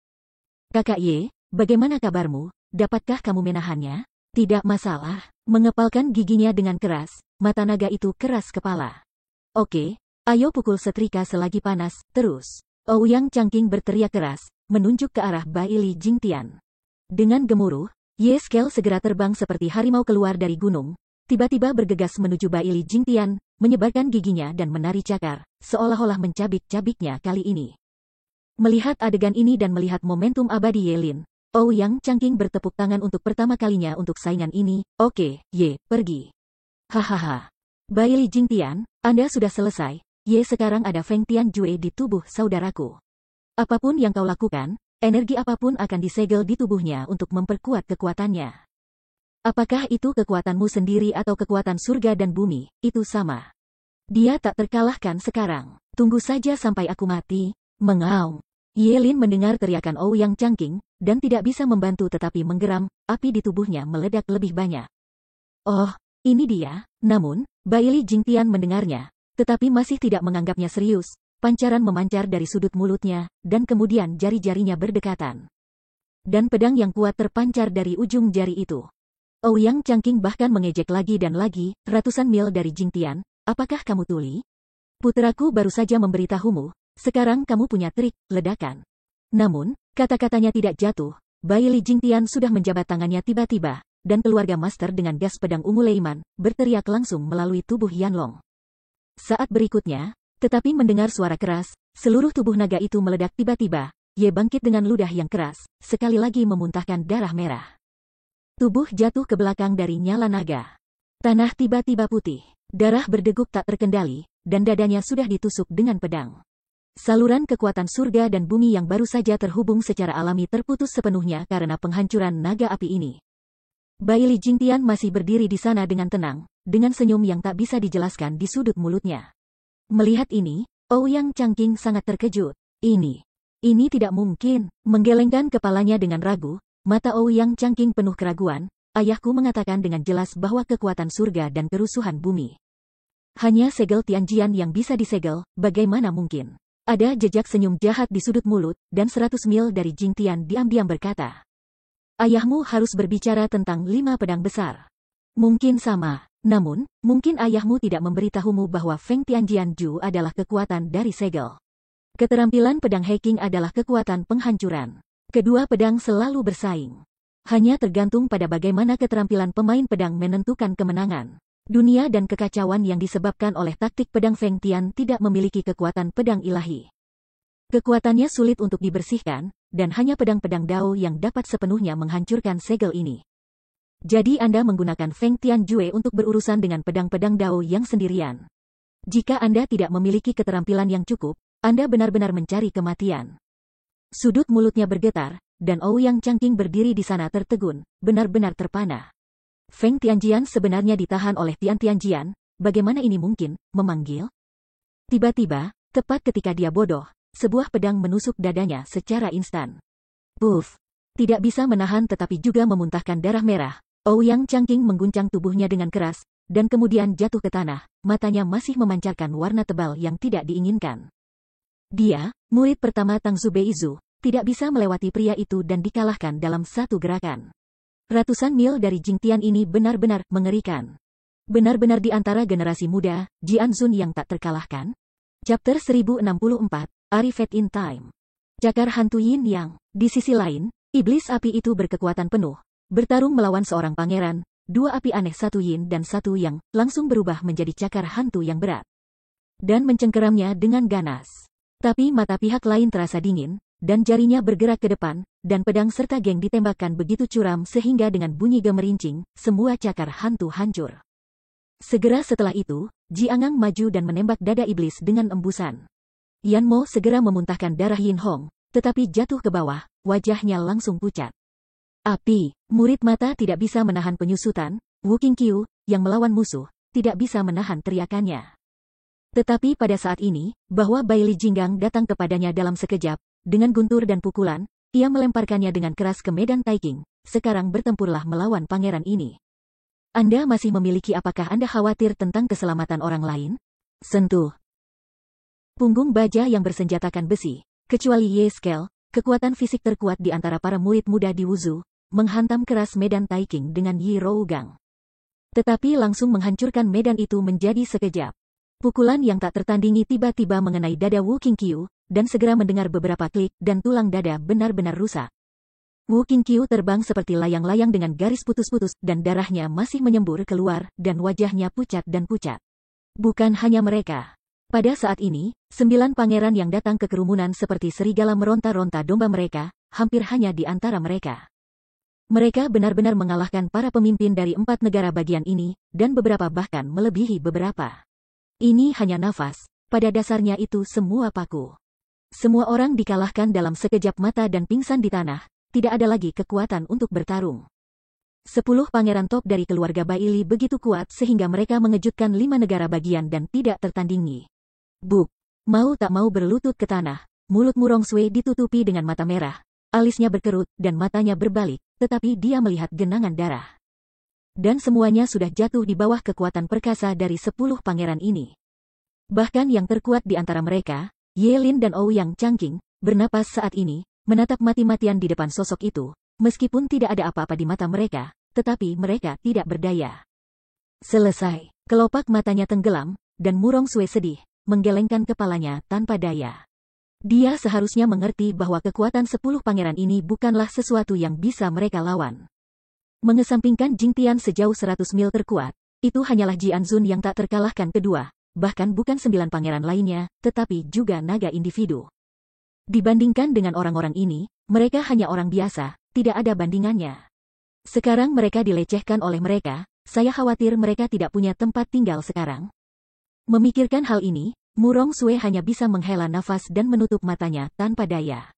"Kakak Ye, bagaimana kabarmu?" dapatkah kamu menahannya? Tidak masalah. Mengepalkan giginya dengan keras, mata naga itu keras kepala. Oke, ayo pukul setrika selagi panas, terus. Ouyang Changqing berteriak keras, menunjuk ke arah Bai Li Jingtian. Dengan gemuruh, Ye Scale segera terbang seperti harimau keluar dari gunung, tiba-tiba bergegas menuju Bai Li Jingtian, menyebarkan giginya dan menari cakar, seolah-olah mencabik-cabiknya kali ini. Melihat adegan ini dan melihat momentum abadi Ye Lin, Ouyang Changqing bertepuk tangan untuk pertama kalinya untuk saingan ini. Oke, Ye, pergi. Hahaha. Bai Li Jingtian, Anda sudah selesai. Ye, sekarang ada Feng Tianjue di tubuh saudaraku. Apapun yang kau lakukan, energi apapun akan disegel di tubuhnya untuk memperkuat kekuatannya. Apakah itu kekuatanmu sendiri atau kekuatan surga dan bumi, itu sama. Dia tak terkalahkan sekarang. Tunggu saja sampai aku mati. Mengaum. Ye Lin mendengar teriakan Ouyang Changqing, dan tidak bisa membantu tetapi menggeram, api di tubuhnya meledak lebih banyak. Oh, ini dia. Namun, Bai Li Jingtian mendengarnya, tetapi masih tidak menganggapnya serius. Pancaran memancar dari sudut mulutnya, dan kemudian jari-jarinya berdekatan. Dan pedang yang kuat terpancar dari ujung jari itu. Ouyang Changqing bahkan mengejek lagi dan lagi, ratusan mil dari Jingtian, apakah kamu tuli? Putraku baru saja memberitahumu, sekarang kamu punya trik, ledakan. Namun, kata-katanya tidak jatuh, Bai Li Jingtian sudah menjabat tangannya tiba-tiba, dan keluarga master dengan gas pedang ungu Leiman, berteriak langsung melalui tubuh Yanlong. Saat berikutnya, tetapi mendengar suara keras, seluruh tubuh naga itu meledak tiba-tiba, Ye bangkit dengan ludah yang keras, sekali lagi memuntahkan darah merah. Tubuh jatuh ke belakang dari nyala naga. Tanah tiba-tiba putih, darah berdegup tak terkendali, dan dadanya sudah ditusuk dengan pedang. Saluran kekuatan surga dan bumi yang baru saja terhubung secara alami terputus sepenuhnya karena penghancuran naga api ini. Bai Li Jingtian masih berdiri di sana dengan tenang, dengan senyum yang tak bisa dijelaskan di sudut mulutnya. Melihat ini, Ouyang Changqing sangat terkejut. Ini tidak mungkin. Menggelengkan kepalanya dengan ragu, mata Ouyang Changqing penuh keraguan. Ayahku mengatakan dengan jelas bahwa kekuatan surga dan kerusuhan bumi. Hanya segel Tianjian yang bisa disegel, bagaimana mungkin? Ada jejak senyum jahat di sudut mulut, dan 100 mil dari Jingtian diam-diam berkata. Ayahmu harus berbicara tentang 5 pedang besar. Mungkin sama, namun, mungkin ayahmu tidak memberitahumu bahwa Feng Tianjianju adalah kekuatan dari segel. Keterampilan pedang hacking adalah kekuatan penghancuran. Kedua pedang selalu bersaing. Hanya tergantung pada bagaimana keterampilan pemain pedang menentukan kemenangan. Dunia dan kekacauan yang disebabkan oleh taktik pedang Feng Tian tidak memiliki kekuatan pedang ilahi. Kekuatannya sulit untuk dibersihkan, dan hanya pedang-pedang Dao yang dapat sepenuhnya menghancurkan segel ini. Jadi Anda menggunakan Feng Tianjue untuk berurusan dengan pedang-pedang Dao yang sendirian. Jika Anda tidak memiliki keterampilan yang cukup, Anda benar-benar mencari kematian. Sudut mulutnya bergetar, dan Ouyang Changqing berdiri di sana tertegun, benar-benar terpana. Feng Tianjian sebenarnya ditahan oleh Tian Tianjian, bagaimana ini mungkin, memanggil? Tiba-tiba, tepat ketika dia bodoh, sebuah pedang menusuk dadanya secara instan. Puff! Tidak bisa menahan tetapi juga memuntahkan darah merah, Ouyang Changqing mengguncang tubuhnya dengan keras, dan kemudian jatuh ke tanah, matanya masih memancarkan warna tebal yang tidak diinginkan. Dia, murid pertama Tang Zubeizu, tidak bisa melewati pria itu dan dikalahkan dalam satu gerakan. Ratusan mil dari Jingtian ini benar-benar mengerikan. Benar-benar di antara generasi muda, Jian Zun yang tak terkalahkan. Chapter 1064, Arrived in Time. Cakar hantu Yin Yang. Di sisi lain, iblis api itu berkekuatan penuh, bertarung melawan seorang pangeran, dua api aneh satu Yin dan satu Yang, langsung berubah menjadi cakar hantu yang berat. Dan mencengkeramnya dengan ganas. Tapi mata pihak lain terasa dingin, dan jarinya bergerak ke depan, dan pedang serta geng ditembakkan begitu curam sehingga dengan bunyi gemerincing, semua cakar hantu hancur. Segera setelah itu, Ji Angang maju dan menembak dada iblis dengan embusan. Yan Mo segera memuntahkan darah Yin Hong, tetapi jatuh ke bawah, wajahnya langsung pucat. Api, murid mata tidak bisa menahan penyusutan, Wu Qingqiu, yang melawan musuh, tidak bisa menahan teriakannya. Tetapi pada saat ini, bahwa Bai Li Jinggang datang kepadanya dalam sekejap, dengan guntur dan pukulan, ia melemparkannya dengan keras ke medan Taiking. Sekarang bertempurlah melawan pangeran ini. Anda masih memiliki apakah Anda khawatir tentang keselamatan orang lain? Sentuh. Punggung baja yang bersenjatakan besi, kecuali Ye Scale, kekuatan fisik terkuat di antara para murid muda di Wuzhou, menghantam keras medan Taiking dengan Yi Rougang. Tetapi langsung menghancurkan medan itu menjadi sekejap. Pukulan yang tak tertandingi tiba-tiba mengenai dada Wu Qingqiu, dan segera mendengar beberapa klik dan tulang dada benar-benar rusak. Wu Qingqiu terbang seperti layang-layang dengan garis putus-putus dan darahnya masih menyembur keluar dan wajahnya pucat dan pucat. Bukan hanya mereka. Pada saat ini, 9 pangeran yang datang ke kerumunan seperti serigala meronta-ronta domba mereka, hampir hanya di antara mereka. Mereka benar-benar mengalahkan para pemimpin dari 4 negara bagian ini, dan beberapa bahkan melebihi beberapa. Ini hanya nafas, pada dasarnya itu semua paku. Semua orang dikalahkan dalam sekejap mata dan pingsan di tanah, tidak ada lagi kekuatan untuk bertarung. 10 pangeran top dari keluarga Baili begitu kuat sehingga mereka mengejutkan 5 negara bagian dan tidak tertandingi. Buk! Mau tak mau berlutut ke tanah, mulut Murong Sui ditutupi dengan mata merah. Alisnya berkerut dan matanya berbalik, tetapi dia melihat genangan darah. Dan semuanya sudah jatuh di bawah kekuatan perkasa dari 10 pangeran ini. Bahkan yang terkuat di antara mereka, Ye Lin dan Ouyang Changqing, bernapas saat ini, menatap mati-matian di depan sosok itu, meskipun tidak ada apa-apa di mata mereka, tetapi mereka tidak berdaya. Selesai, kelopak matanya tenggelam, dan Murong Sui sedih, menggelengkan kepalanya tanpa daya. Dia seharusnya mengerti bahwa kekuatan 10 pangeran ini bukanlah sesuatu yang bisa mereka lawan. Mengesampingkan Jingtian sejauh 100 mil terkuat, itu hanyalah Jianzun yang tak terkalahkan kedua, bahkan bukan 9 pangeran lainnya, tetapi juga naga individu. Dibandingkan dengan orang-orang ini, mereka hanya orang biasa, tidak ada bandingannya. Sekarang mereka dilecehkan oleh mereka, saya khawatir mereka tidak punya tempat tinggal sekarang. Memikirkan hal ini, Murong Sui hanya bisa menghela nafas dan menutup matanya tanpa daya.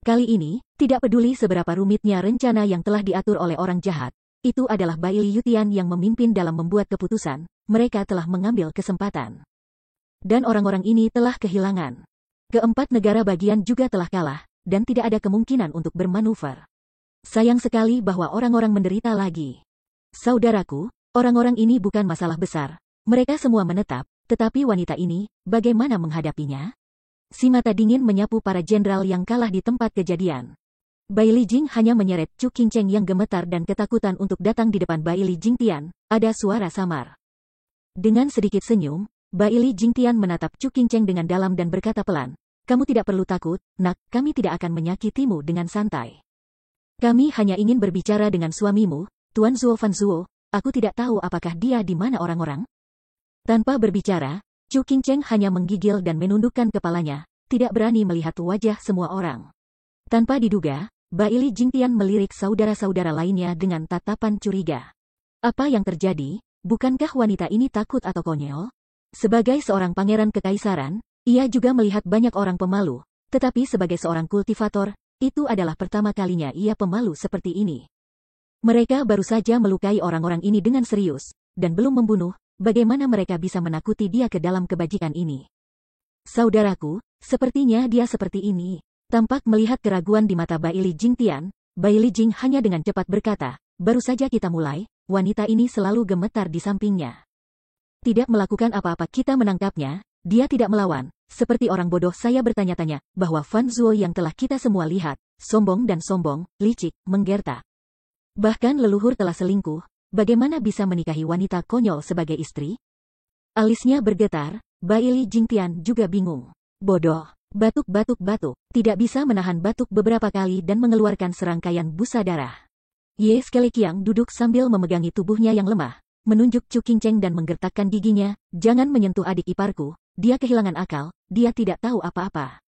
Kali ini, tidak peduli seberapa rumitnya rencana yang telah diatur oleh orang jahat, itu adalah Baili Yutian yang memimpin dalam membuat keputusan, mereka telah mengambil kesempatan. Dan orang-orang ini telah kehilangan. Keempat negara bagian juga telah kalah, dan tidak ada kemungkinan untuk bermanuver. Sayang sekali bahwa orang-orang menderita lagi. Saudaraku, orang-orang ini bukan masalah besar, mereka semua menetap. Tetapi wanita ini, bagaimana menghadapinya? Si mata dingin menyapu para jenderal yang kalah di tempat kejadian. Baili Jing hanya menyeret Chu Qingcheng yang gemetar dan ketakutan untuk datang di depan Baili Jingtian, ada suara samar. Dengan sedikit senyum, Baili Jingtian menatap Chu Qingcheng dengan dalam dan berkata pelan, "Kamu tidak perlu takut, nak, kami tidak akan menyakitimu dengan santai. Kami hanya ingin berbicara dengan suamimu, Tuan Zuo Fan Zuo, aku tidak tahu apakah dia di mana orang-orang?" Tanpa berbicara, Chu Qingcheng hanya menggigil dan menundukkan kepalanya, tidak berani melihat wajah semua orang. Tanpa diduga, Baili Jingtian melirik saudara-saudara lainnya dengan tatapan curiga. Apa yang terjadi? Bukankah wanita ini takut atau konyol? Sebagai seorang pangeran kekaisaran, ia juga melihat banyak orang pemalu, tetapi sebagai seorang kultivator, itu adalah pertama kalinya ia pemalu seperti ini. Mereka baru saja melukai orang-orang ini dengan serius, dan belum membunuh. Bagaimana mereka bisa menakuti dia ke dalam kebajikan ini? Saudaraku, sepertinya dia seperti ini. Tampak melihat keraguan di mata Baili Jingtian, Baili Jing hanya dengan cepat berkata, "Baru saja kita mulai, wanita ini selalu gemetar di sampingnya. Tidak melakukan apa-apa kita menangkapnya, dia tidak melawan. Seperti orang bodoh saya bertanya-tanya, bahwa Fan Zuo yang telah kita semua lihat, sombong dan sombong, licik, menggertak. Bahkan leluhur telah selingkuh. Bagaimana bisa menikahi wanita konyol sebagai istri?" Alisnya bergetar, Baili Jingtian juga bingung. Bodoh, batuk-batuk-batuk, tidak bisa menahan batuk beberapa kali dan mengeluarkan serangkaian busa darah. Ye Skelekiang duduk sambil memegangi tubuhnya yang lemah, menunjuk Chu Qingcheng dan menggertakkan giginya, "Jangan menyentuh adik iparku, dia kehilangan akal, dia tidak tahu apa-apa."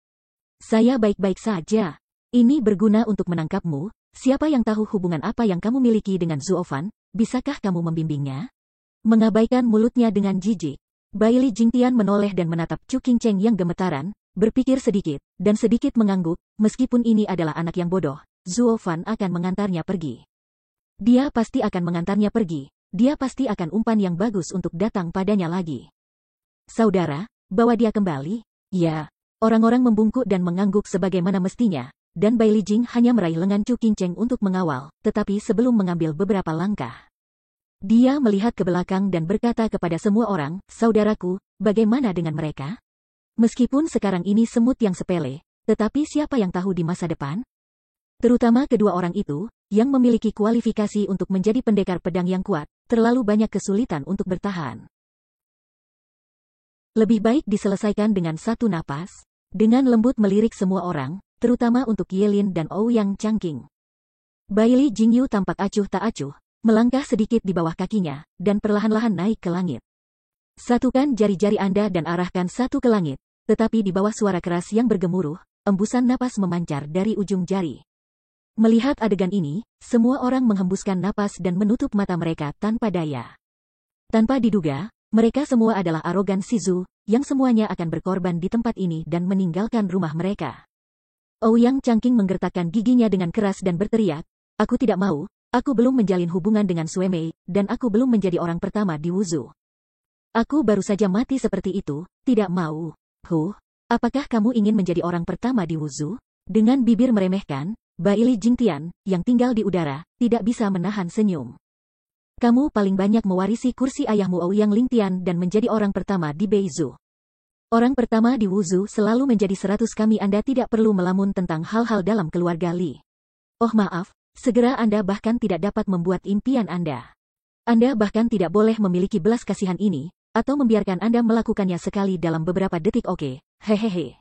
"Saya baik-baik saja. Ini berguna untuk menangkapmu, siapa yang tahu hubungan apa yang kamu miliki dengan Zuo Fan? Bisakah kamu membimbingnya?" Mengabaikan mulutnya dengan jijik, Baili Jingtian menoleh dan menatap Chu Qingcheng yang gemetaran, berpikir sedikit, dan sedikit mengangguk, meskipun ini adalah anak yang bodoh, Zuo Fan akan mengantarnya pergi. Dia pasti akan mengantarnya pergi, dia pasti akan umpan yang bagus untuk datang padanya lagi. "Saudara, bawa dia kembali." "Ya." Orang-orang membungkuk dan mengangguk sebagaimana mestinya, dan Baili Jing hanya meraih lengan Chu Qingcheng untuk mengawal, tetapi sebelum mengambil beberapa langkah. Dia melihat ke belakang dan berkata kepada semua orang, "Saudaraku, bagaimana dengan mereka? Meskipun sekarang ini semut yang sepele, tetapi siapa yang tahu di masa depan?" Terutama kedua orang itu, yang memiliki kualifikasi untuk menjadi pendekar pedang yang kuat, terlalu banyak kesulitan untuk bertahan. Lebih baik diselesaikan dengan satu napas. Dengan lembut melirik semua orang, terutama untuk Yelin dan Ouyang Changqing. Baili Jingyu tampak acuh tak acuh, melangkah sedikit di bawah kakinya, dan perlahan-lahan naik ke langit. Satukan jari-jari Anda dan arahkan satu ke langit, tetapi di bawah suara keras yang bergemuruh, embusan napas memancar dari ujung jari. Melihat adegan ini, semua orang menghembuskan napas dan menutup mata mereka tanpa daya. Tanpa diduga, mereka semua adalah arogan Shizu, yang semuanya akan berkorban di tempat ini dan meninggalkan rumah mereka. Ouyang Changqing menggertakkan giginya dengan keras dan berteriak, "Aku tidak mau, aku belum menjalin hubungan dengan Suemei, dan aku belum menjadi orang pertama di Wuzhu. Aku baru saja mati seperti itu, tidak mau." Apakah kamu ingin menjadi orang pertama di Wuzhu? Dengan bibir meremehkan, Baili Jingtian, yang tinggal di udara, tidak bisa menahan senyum. Kamu paling banyak mewarisi kursi ayahmu Ouyang Lingtian dan menjadi orang pertama di Beizhu. Orang pertama di Wuzhu selalu menjadi 100 kami. Anda tidak perlu melamun tentang hal-hal dalam keluarga Li. Oh maaf, segera Anda bahkan tidak dapat membuat impian Anda. Anda bahkan tidak boleh memiliki belas kasihan ini, atau membiarkan Anda melakukannya sekali dalam beberapa detik. Oke, hehehe.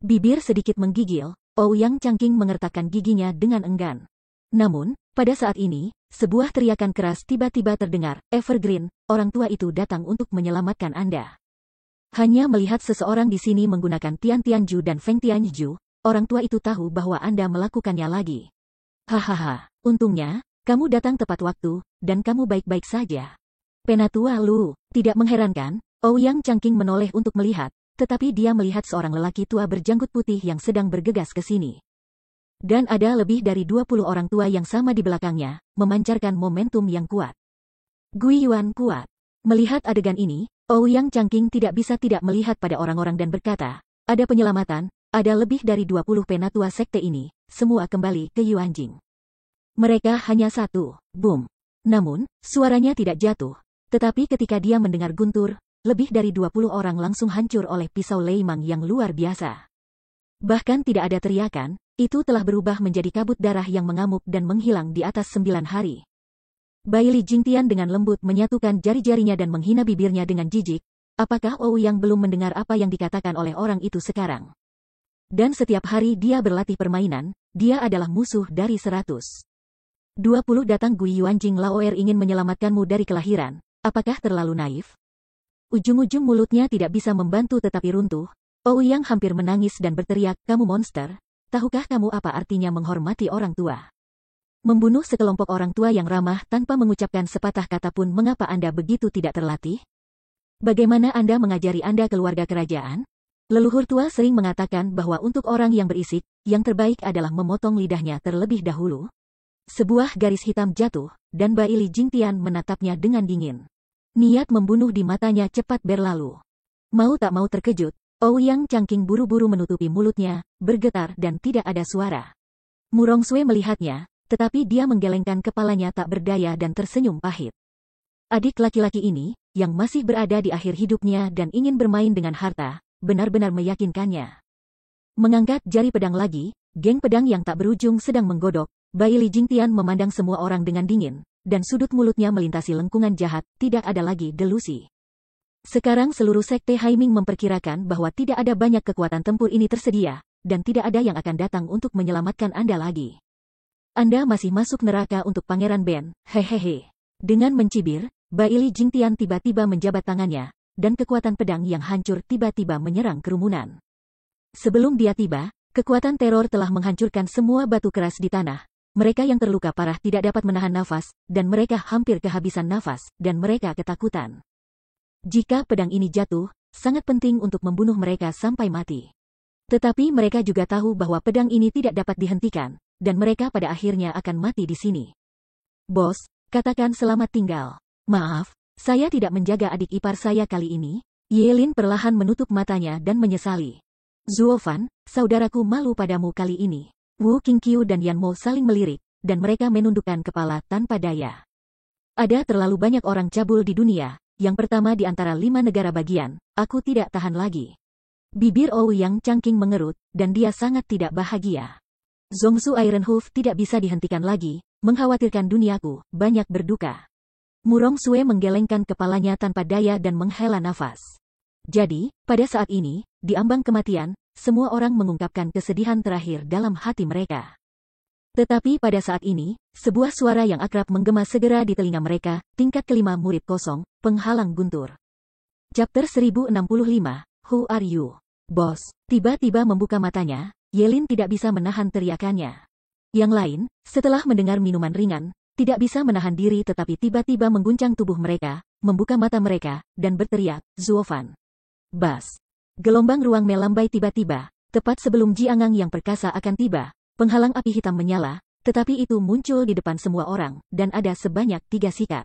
Bibir sedikit menggigil, Ouyang Changqing mengertakkan giginya dengan enggan. Namun, pada saat ini, sebuah teriakan keras tiba-tiba terdengar, "Evergreen, orang tua itu datang untuk menyelamatkan Anda." Hanya melihat seseorang di sini menggunakan Tian Tianju dan Feng Tianju, orang tua itu tahu bahwa Anda melakukannya lagi. Hahaha, untungnya, kamu datang tepat waktu, dan kamu baik-baik saja. Penatua Lu, tidak mengherankan, Ouyang Changqing menoleh untuk melihat, tetapi dia melihat seorang lelaki tua berjanggut putih yang sedang bergegas ke sini. Dan ada lebih dari 20 orang tua yang sama di belakangnya, memancarkan momentum yang kuat. Guiyuan kuat. Melihat adegan ini, Ouyang Changqing tidak bisa tidak melihat pada orang-orang dan berkata, "Ada penyelamatan, ada lebih dari 20 penatua sekte ini, semua kembali ke Yuanjing." Mereka hanya satu, boom. Namun, suaranya tidak jatuh, tetapi ketika dia mendengar guntur, lebih dari 20 orang langsung hancur oleh pisau Leimang yang luar biasa. Bahkan tidak ada teriakan, itu telah berubah menjadi kabut darah yang mengamuk dan menghilang di atas 9 hari. Baili Jingtian dengan lembut menyatukan jari-jarinya dan menghina bibirnya dengan jijik. Apakah Ouyang belum mendengar apa yang dikatakan oleh orang itu sekarang? Dan setiap hari dia berlatih permainan, dia adalah musuh dari 120 datang Gui Yuanjing Laoer ingin menyelamatkanmu dari kelahiran. Apakah terlalu naif? Ujung-ujung mulutnya tidak bisa membantu tetapi runtuh. Ouyang hampir menangis dan berteriak, "Kamu monster. Tahukah kamu apa artinya menghormati orang tua? Membunuh sekelompok orang tua yang ramah tanpa mengucapkan sepatah kata pun. Mengapa Anda begitu tidak terlatih? Bagaimana Anda mengajari Anda keluarga kerajaan?" Leluhur tua sering mengatakan bahwa untuk orang yang berisik, yang terbaik adalah memotong lidahnya terlebih dahulu. Sebuah garis hitam jatuh, dan Baili Jingtian menatapnya dengan dingin. Niat membunuh di matanya cepat berlalu. Mau tak mau terkejut, Ouyang Changqing buru-buru menutupi mulutnya, bergetar dan tidak ada suara. Murongsue melihatnya, tetapi dia menggelengkan kepalanya tak berdaya dan tersenyum pahit. Adik laki-laki ini, yang masih berada di akhir hidupnya dan ingin bermain dengan harta, benar-benar meyakinkannya. Mengangkat jari pedang lagi, geng pedang yang tak berujung sedang menggodok. Baili Jingtian memandang semua orang dengan dingin, dan sudut mulutnya melintasi lengkungan jahat. Tidak ada lagi delusi. Sekarang seluruh sekte Haiming memperkirakan bahwa tidak ada banyak kekuatan tempur ini tersedia, dan tidak ada yang akan datang untuk menyelamatkan Anda lagi. Anda masih masuk neraka untuk Pangeran Ben, hehehe. Dengan mencibir, Baili Jingtian tiba-tiba menjabat tangannya, dan kekuatan pedang yang hancur tiba-tiba menyerang kerumunan. Sebelum dia tiba, kekuatan teror telah menghancurkan semua batu keras di tanah. Mereka yang terluka parah tidak dapat menahan nafas, dan mereka hampir kehabisan nafas, dan mereka ketakutan. Jika pedang ini jatuh, sangat penting untuk membunuh mereka sampai mati. Tetapi mereka juga tahu bahwa pedang ini tidak dapat dihentikan, dan mereka pada akhirnya akan mati di sini. "Bos, katakan selamat tinggal. Maaf, saya tidak menjaga adik ipar saya kali ini." Yelin perlahan menutup matanya dan menyesali. "Zuofan, saudaraku malu padamu kali ini." Wu Qingqiu dan Yan Mo saling melirik, dan mereka menundukkan kepala tanpa daya. Ada terlalu banyak orang cabul di dunia. Yang pertama di antara 5 negara bagian, aku tidak tahan lagi. Bibir Ouyang Changqing mengerut, dan dia sangat tidak bahagia. Zongsu Ironhoof tidak bisa dihentikan lagi, mengkhawatirkan duniaku, banyak berduka. Murong Sue menggelengkan kepalanya tanpa daya dan menghela nafas. Jadi, pada saat ini, di ambang kematian, semua orang mengungkapkan kesedihan terakhir dalam hati mereka. Tetapi pada saat ini, sebuah suara yang akrab menggema segera di telinga mereka, tingkat kelima murid kosong, penghalang guntur. Chapter 1065, Who are you? Bos, tiba-tiba membuka matanya, Yelin tidak bisa menahan teriakannya. Yang lain, setelah mendengar minuman ringan, tidak bisa menahan diri tetapi tiba-tiba mengguncang tubuh mereka, membuka mata mereka, dan berteriak, Zuofan. Bas. Gelombang ruang melambai tiba-tiba, tepat sebelum Jiangang yang perkasa akan tiba, penghalang api hitam menyala, tetapi itu muncul di depan semua orang, dan ada sebanyak 3 sikat.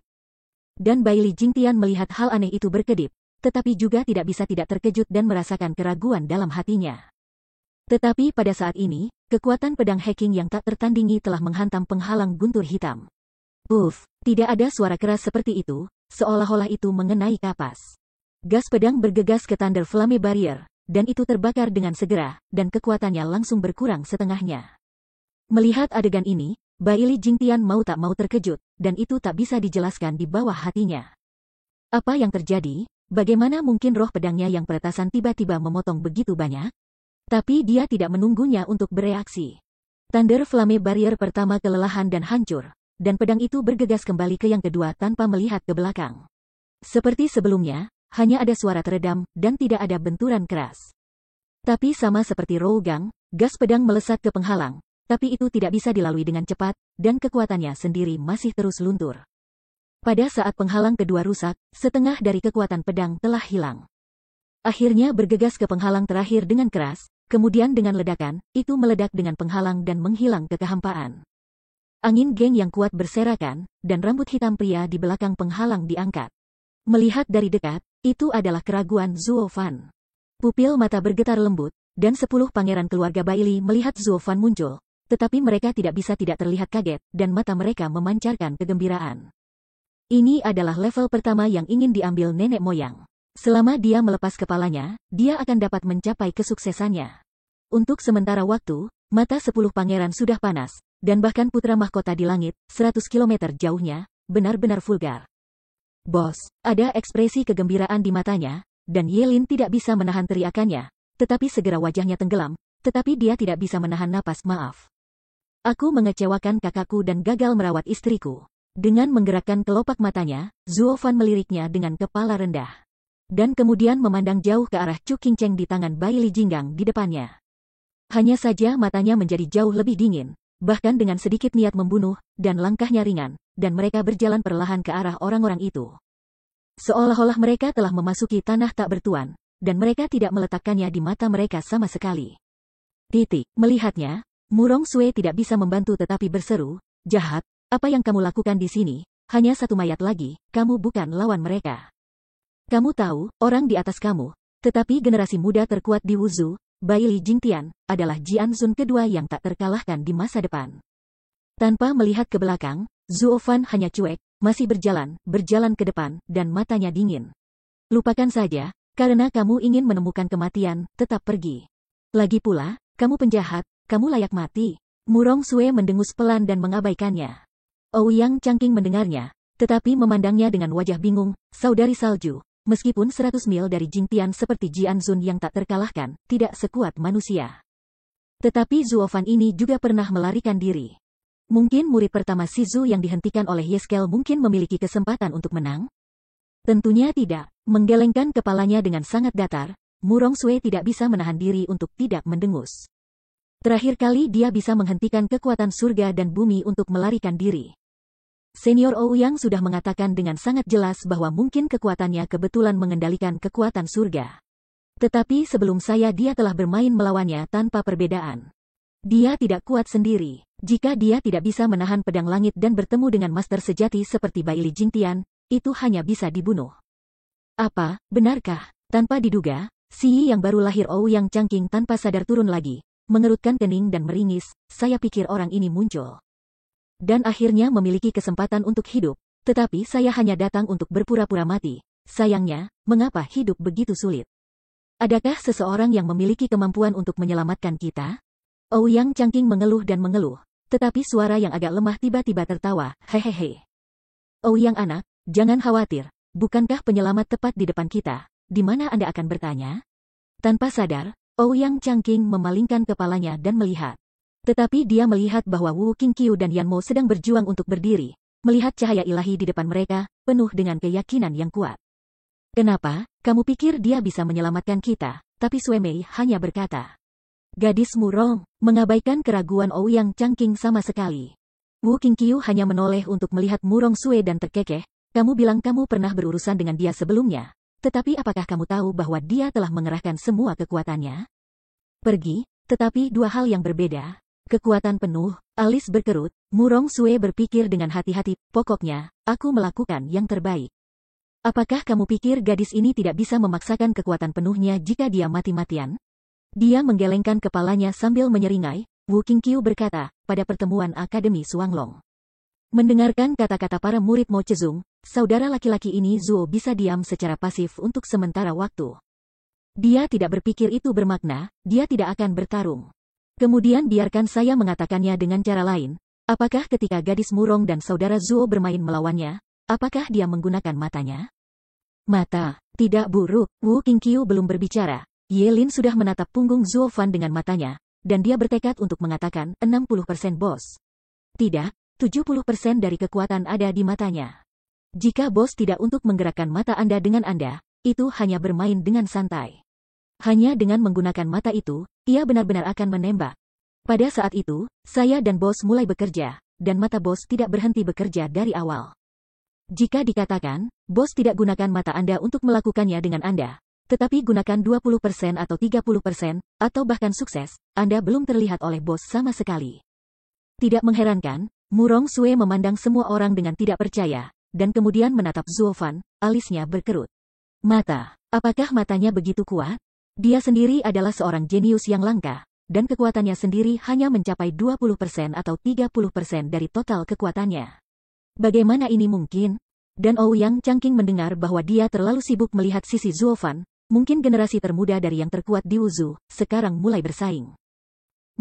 Dan Baili Jingtian melihat hal aneh itu berkedip, tetapi juga tidak bisa tidak terkejut dan merasakan keraguan dalam hatinya. Tetapi pada saat ini, kekuatan pedang hacking yang tak tertandingi telah menghantam penghalang guntur hitam. Puff, tidak ada suara keras seperti itu, seolah-olah itu mengenai kapas. Gas pedang bergegas ke Thunder Flame Barrier, dan itu terbakar dengan segera, dan kekuatannya langsung berkurang setengahnya. Melihat adegan ini, Baili Jingtian mau tak mau terkejut, dan itu tak bisa dijelaskan di bawah hatinya. Apa yang terjadi? Bagaimana mungkin roh pedangnya yang peretasan tiba-tiba memotong begitu banyak? Tapi dia tidak menunggunya untuk bereaksi. Thunder Flame Barrier pertama kelelahan dan hancur, dan pedang itu bergegas kembali ke yang kedua tanpa melihat ke belakang. Seperti sebelumnya, hanya ada suara teredam, dan tidak ada benturan keras. Tapi sama seperti Rougang, gas pedang melesat ke penghalang, tapi itu tidak bisa dilalui dengan cepat, dan kekuatannya sendiri masih terus luntur. Pada saat penghalang kedua rusak, setengah dari kekuatan pedang telah hilang. Akhirnya bergegas ke penghalang terakhir dengan keras, kemudian dengan ledakan, itu meledak dengan penghalang dan menghilang ke kehampaan. Angin geng yang kuat berserakan, dan rambut hitam pria di belakang penghalang diangkat. Melihat dari dekat, itu adalah keraguan Zuofan. Pupil mata bergetar lembut, dan 10 pangeran keluarga Baili melihat Zuofan muncul, tetapi mereka tidak bisa tidak terlihat kaget, dan mata mereka memancarkan kegembiraan. Ini adalah level pertama yang ingin diambil nenek moyang. Selama dia melepas kepalanya, dia akan dapat mencapai kesuksesannya. Untuk sementara waktu, mata 10 pangeran sudah panas, dan bahkan putra mahkota di langit, 100 km jauhnya, benar-benar vulgar. Bos, ada ekspresi kegembiraan di matanya, dan Yelin tidak bisa menahan teriakannya, tetapi segera wajahnya tenggelam, tetapi dia tidak bisa menahan napas maaf. Aku mengecewakan kakakku dan gagal merawat istriku. Dengan menggerakkan kelopak matanya, Zuofan meliriknya dengan kepala rendah. Dan kemudian memandang jauh ke arah Chu Qingcheng di tangan Baili Jinggang di depannya. Hanya saja matanya menjadi jauh lebih dingin, bahkan dengan sedikit niat membunuh, dan langkahnya ringan, dan mereka berjalan perlahan ke arah orang-orang itu. Seolah-olah mereka telah memasuki tanah tak bertuan, dan mereka tidak meletakkannya di mata mereka sama sekali. Melihatnya, Murong Sue tidak bisa membantu tetapi berseru, jahat, apa yang kamu lakukan di sini? Hanya satu mayat lagi, kamu bukan lawan mereka. Kamu tahu, orang di atas kamu, tetapi generasi muda terkuat di Wuzhu, Baili Jingtian, adalah Jianzun kedua yang tak terkalahkan di masa depan. Tanpa melihat ke belakang, Zuofan hanya cuek, masih berjalan ke depan, dan matanya dingin. Lupakan saja, karena kamu ingin menemukan kematian, tetap pergi. Lagi pula, kamu penjahat, kamu layak mati. Murong Sue mendengus pelan dan mengabaikannya. Ouyang Changqing mendengarnya, tetapi memandangnya dengan wajah bingung, saudari salju. Meskipun 100 mil dari Jingtian seperti Jianzun yang tak terkalahkan, tidak sekuat manusia. Tetapi Zuofan ini juga pernah melarikan diri. Mungkin murid pertama Shizu yang dihentikan oleh Yeskel mungkin memiliki kesempatan untuk menang? Tentunya tidak. Menggelengkan kepalanya dengan sangat datar, Murong Sue tidak bisa menahan diri untuk tidak mendengus. Terakhir kali dia bisa menghentikan kekuatan surga dan bumi untuk melarikan diri. Senior Ouyang sudah mengatakan dengan sangat jelas bahwa mungkin kekuatannya kebetulan mengendalikan kekuatan surga. Tetapi sebelum saya dia telah bermain melawannya tanpa perbedaan. Dia tidak kuat sendiri. Jika dia tidak bisa menahan pedang langit dan bertemu dengan master sejati seperti Baili Jingtian, itu hanya bisa dibunuh. Apa, benarkah? Tanpa diduga, Si yang baru lahir Ouyang Changqing tanpa sadar turun lagi, mengerutkan kening dan meringis, saya pikir orang ini muncul. Dan akhirnya memiliki kesempatan untuk hidup, tetapi saya hanya datang untuk berpura-pura mati. Sayangnya, mengapa hidup begitu sulit? Adakah seseorang yang memiliki kemampuan untuk menyelamatkan kita? Ouyang Changqing mengeluh dan mengeluh, tetapi suara yang agak lemah tiba-tiba tertawa, hehehe. Ouyang anak, jangan khawatir, bukankah penyelamat tepat di depan kita, di mana Anda akan bertanya? Tanpa sadar, Ouyang Changqing memalingkan kepalanya dan melihat. Tetapi dia melihat bahwa Wu Qingqiu dan Yan Mo sedang berjuang untuk berdiri, melihat cahaya ilahi di depan mereka, penuh dengan keyakinan yang kuat. Kenapa, kamu pikir dia bisa menyelamatkan kita? Tapi Sui Mei hanya berkata. Gadis murong, mengabaikan keraguan Ouyang Changqing sama sekali. Wu Qingqiu hanya menoleh untuk melihat murong Sui dan terkekeh, kamu bilang kamu pernah berurusan dengan dia sebelumnya, tetapi apakah kamu tahu bahwa dia telah mengerahkan semua kekuatannya? Pergi, tetapi dua hal yang berbeda. Kekuatan penuh, alis berkerut, murong Sui berpikir dengan hati-hati, pokoknya, aku melakukan yang terbaik. Apakah kamu pikir gadis ini tidak bisa memaksakan kekuatan penuhnya jika dia mati-matian? Dia menggelengkan kepalanya sambil menyeringai, Wu Qingqiu berkata, pada pertemuan Akademi Suanglong. Mendengarkan kata-kata para murid Mo Chezung, saudara laki-laki ini Zuo bisa diam secara pasif untuk sementara waktu. Dia tidak berpikir itu bermakna, dia tidak akan bertarung. Kemudian biarkan saya mengatakannya dengan cara lain, apakah ketika gadis murong dan saudara Zuo bermain melawannya, apakah dia menggunakan matanya? Mata, tidak buruk, Wu Qingqiu belum berbicara. Ye Lin sudah menatap punggung Zuo Fan dengan matanya, dan dia bertekad untuk mengatakan 60% bos. Tidak, 70% dari kekuatan ada di matanya. Jika bos tidak untuk menggerakkan mata Anda dengan Anda, itu hanya bermain dengan santai. Hanya dengan menggunakan mata itu, ia benar-benar akan menembak. Pada saat itu, saya dan bos mulai bekerja, dan mata bos tidak berhenti bekerja dari awal. Jika dikatakan, bos tidak gunakan mata Anda untuk melakukannya dengan Anda, tetapi gunakan 20% atau 30%, atau bahkan sukses, Anda belum terlihat oleh bos sama sekali. Tidak mengherankan, murong Sui memandang semua orang dengan tidak percaya, dan kemudian menatap Zuo Fan, alisnya berkerut. Mata, apakah matanya begitu kuat? Dia sendiri adalah seorang jenius yang langka, dan kekuatannya sendiri hanya mencapai 20% atau 30% dari total kekuatannya. Bagaimana ini mungkin? Dan Ouyang Changqing mendengar bahwa dia terlalu sibuk melihat sisi Zuo Fan, mungkin generasi termuda dari yang terkuat di Wuzhu, sekarang mulai bersaing.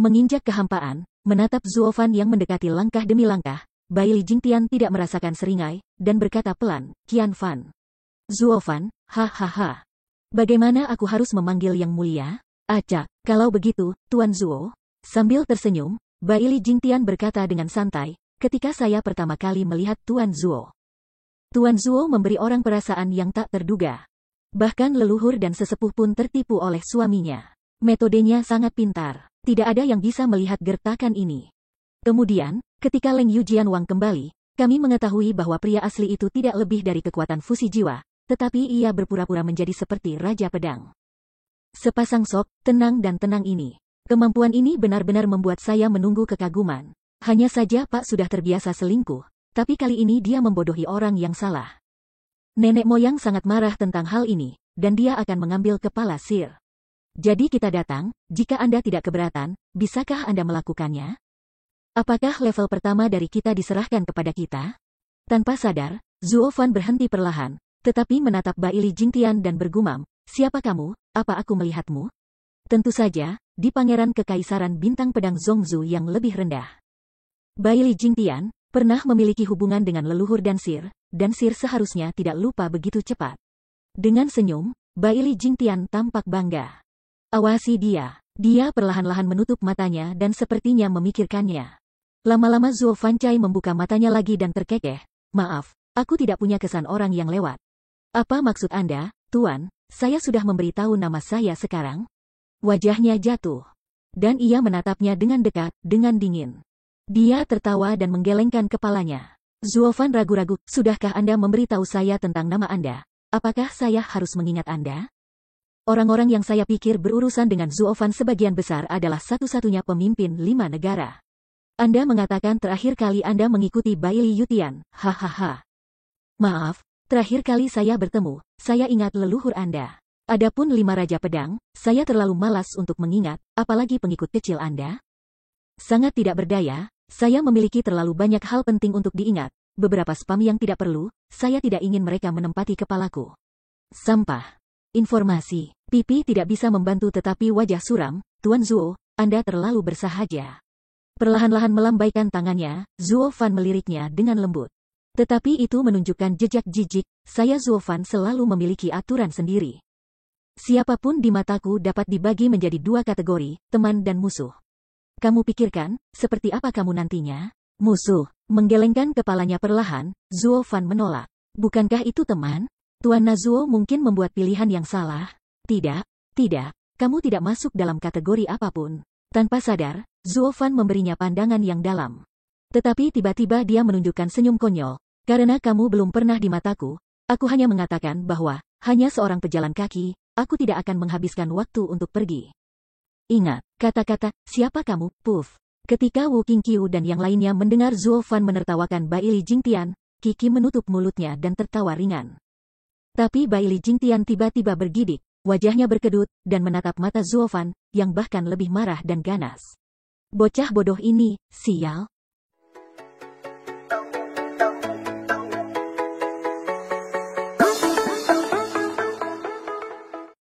Menginjak kehampaan, menatap Zuo Fan yang mendekati langkah demi langkah, Bai Li Jingtian tidak merasakan seringai, dan berkata pelan, Qian Fan. Zuo Fan, hahaha. Bagaimana aku harus memanggil yang mulia? Acak, kalau begitu, Tuan Zuo. Sambil tersenyum, Bai Li Jingtian berkata dengan santai, ketika saya pertama kali melihat Tuan Zuo. Tuan Zuo memberi orang perasaan yang tak terduga. Bahkan leluhur dan sesepuh pun tertipu oleh suaminya. Metodenya sangat pintar. Tidak ada yang bisa melihat gertakan ini. Kemudian, ketika Leng Yujian Wang kembali, kami mengetahui bahwa pria asli itu tidak lebih dari kekuatan fusi jiwa, tetapi ia berpura-pura menjadi seperti Raja Pedang. Sepasang sok, tenang dan tenang ini. Kemampuan ini benar-benar membuat saya menunggu kekaguman. Hanya saja Pak sudah terbiasa selingkuh, tapi kali ini dia membodohi orang yang salah. Nenek moyang sangat marah tentang hal ini, dan dia akan mengambil kepala Sir. Jadi kita datang, jika Anda tidak keberatan, bisakah Anda melakukannya? Apakah level pertama dari kita diserahkan kepada kita? Tanpa sadar, Zuo Fan berhenti perlahan, tetapi menatap Bai Li Jingtian dan bergumam, siapa kamu, apa aku melihatmu? Tentu saja, di Pangeran Kekaisaran Bintang Pedang Zhongzhou yang lebih rendah. Bai Li Jingtian pernah memiliki hubungan dengan leluhur dan Sir seharusnya tidak lupa begitu cepat. Dengan senyum, Bai Li Jingtian tampak bangga. Awasi dia. Dia perlahan-lahan menutup matanya dan sepertinya memikirkannya. Lama-lama Zuo Fancai membuka matanya lagi dan terkekeh. Maaf, aku tidak punya kesan orang yang lewat. Apa maksud Anda, Tuan? Saya sudah memberitahu nama saya sekarang. Wajahnya jatuh. Dan ia menatapnya dengan dekat, dengan dingin. Dia tertawa dan menggelengkan kepalanya. Zuo Fan ragu-ragu, sudahkah Anda memberitahu saya tentang nama Anda? Apakah saya harus mengingat Anda? Orang-orang yang saya pikir berurusan dengan Zuo Fan sebagian besar adalah satu-satunya pemimpin 5 negara. Anda mengatakan terakhir kali Anda mengikuti Bai Li Yutian, hahaha. Maaf, terakhir kali saya bertemu, saya ingat leluhur Anda. Adapun 5 Raja Pedang, saya terlalu malas untuk mengingat, apalagi pengikut kecil Anda. Sangat tidak berdaya. Saya memiliki terlalu banyak hal penting untuk diingat, beberapa spam yang tidak perlu, saya tidak ingin mereka menempati kepalaku. Sampah. Informasi. Pipi tidak bisa membantu tetapi wajah suram, Tuan Zuo, Anda terlalu bersahaja. Perlahan-lahan melambaikan tangannya, Zuo Fan meliriknya dengan lembut. Tetapi itu menunjukkan jejak jijik, saya Zuo Fan selalu memiliki aturan sendiri. Siapapun di mataku dapat dibagi menjadi dua kategori, teman dan musuh. Kamu pikirkan, seperti apa kamu nantinya? Musuh. Menggelengkan kepalanya perlahan, Zuo Fan menolak. Bukankah itu teman? Tuan Nazuo mungkin membuat pilihan yang salah. Tidak, kamu tidak masuk dalam kategori apapun. Tanpa sadar, Zuo Fan memberinya pandangan yang dalam. Tetapi tiba-tiba dia menunjukkan senyum konyol. Karena kamu belum pernah di mataku, aku hanya mengatakan bahwa, hanya seorang pejalan kaki, aku tidak akan menghabiskan waktu untuk pergi. Ingat, kata-kata, siapa kamu, Puff? Ketika Wu Qingqiu dan yang lainnya mendengar Zuo Fan menertawakan Bai Li Jingtian, Qi menutup mulutnya dan tertawa ringan. Tapi Bai Li Jingtian tiba-tiba bergidik, wajahnya berkedut, dan menatap mata Zuo Fan, yang bahkan lebih marah dan ganas. Bocah bodoh ini, sial.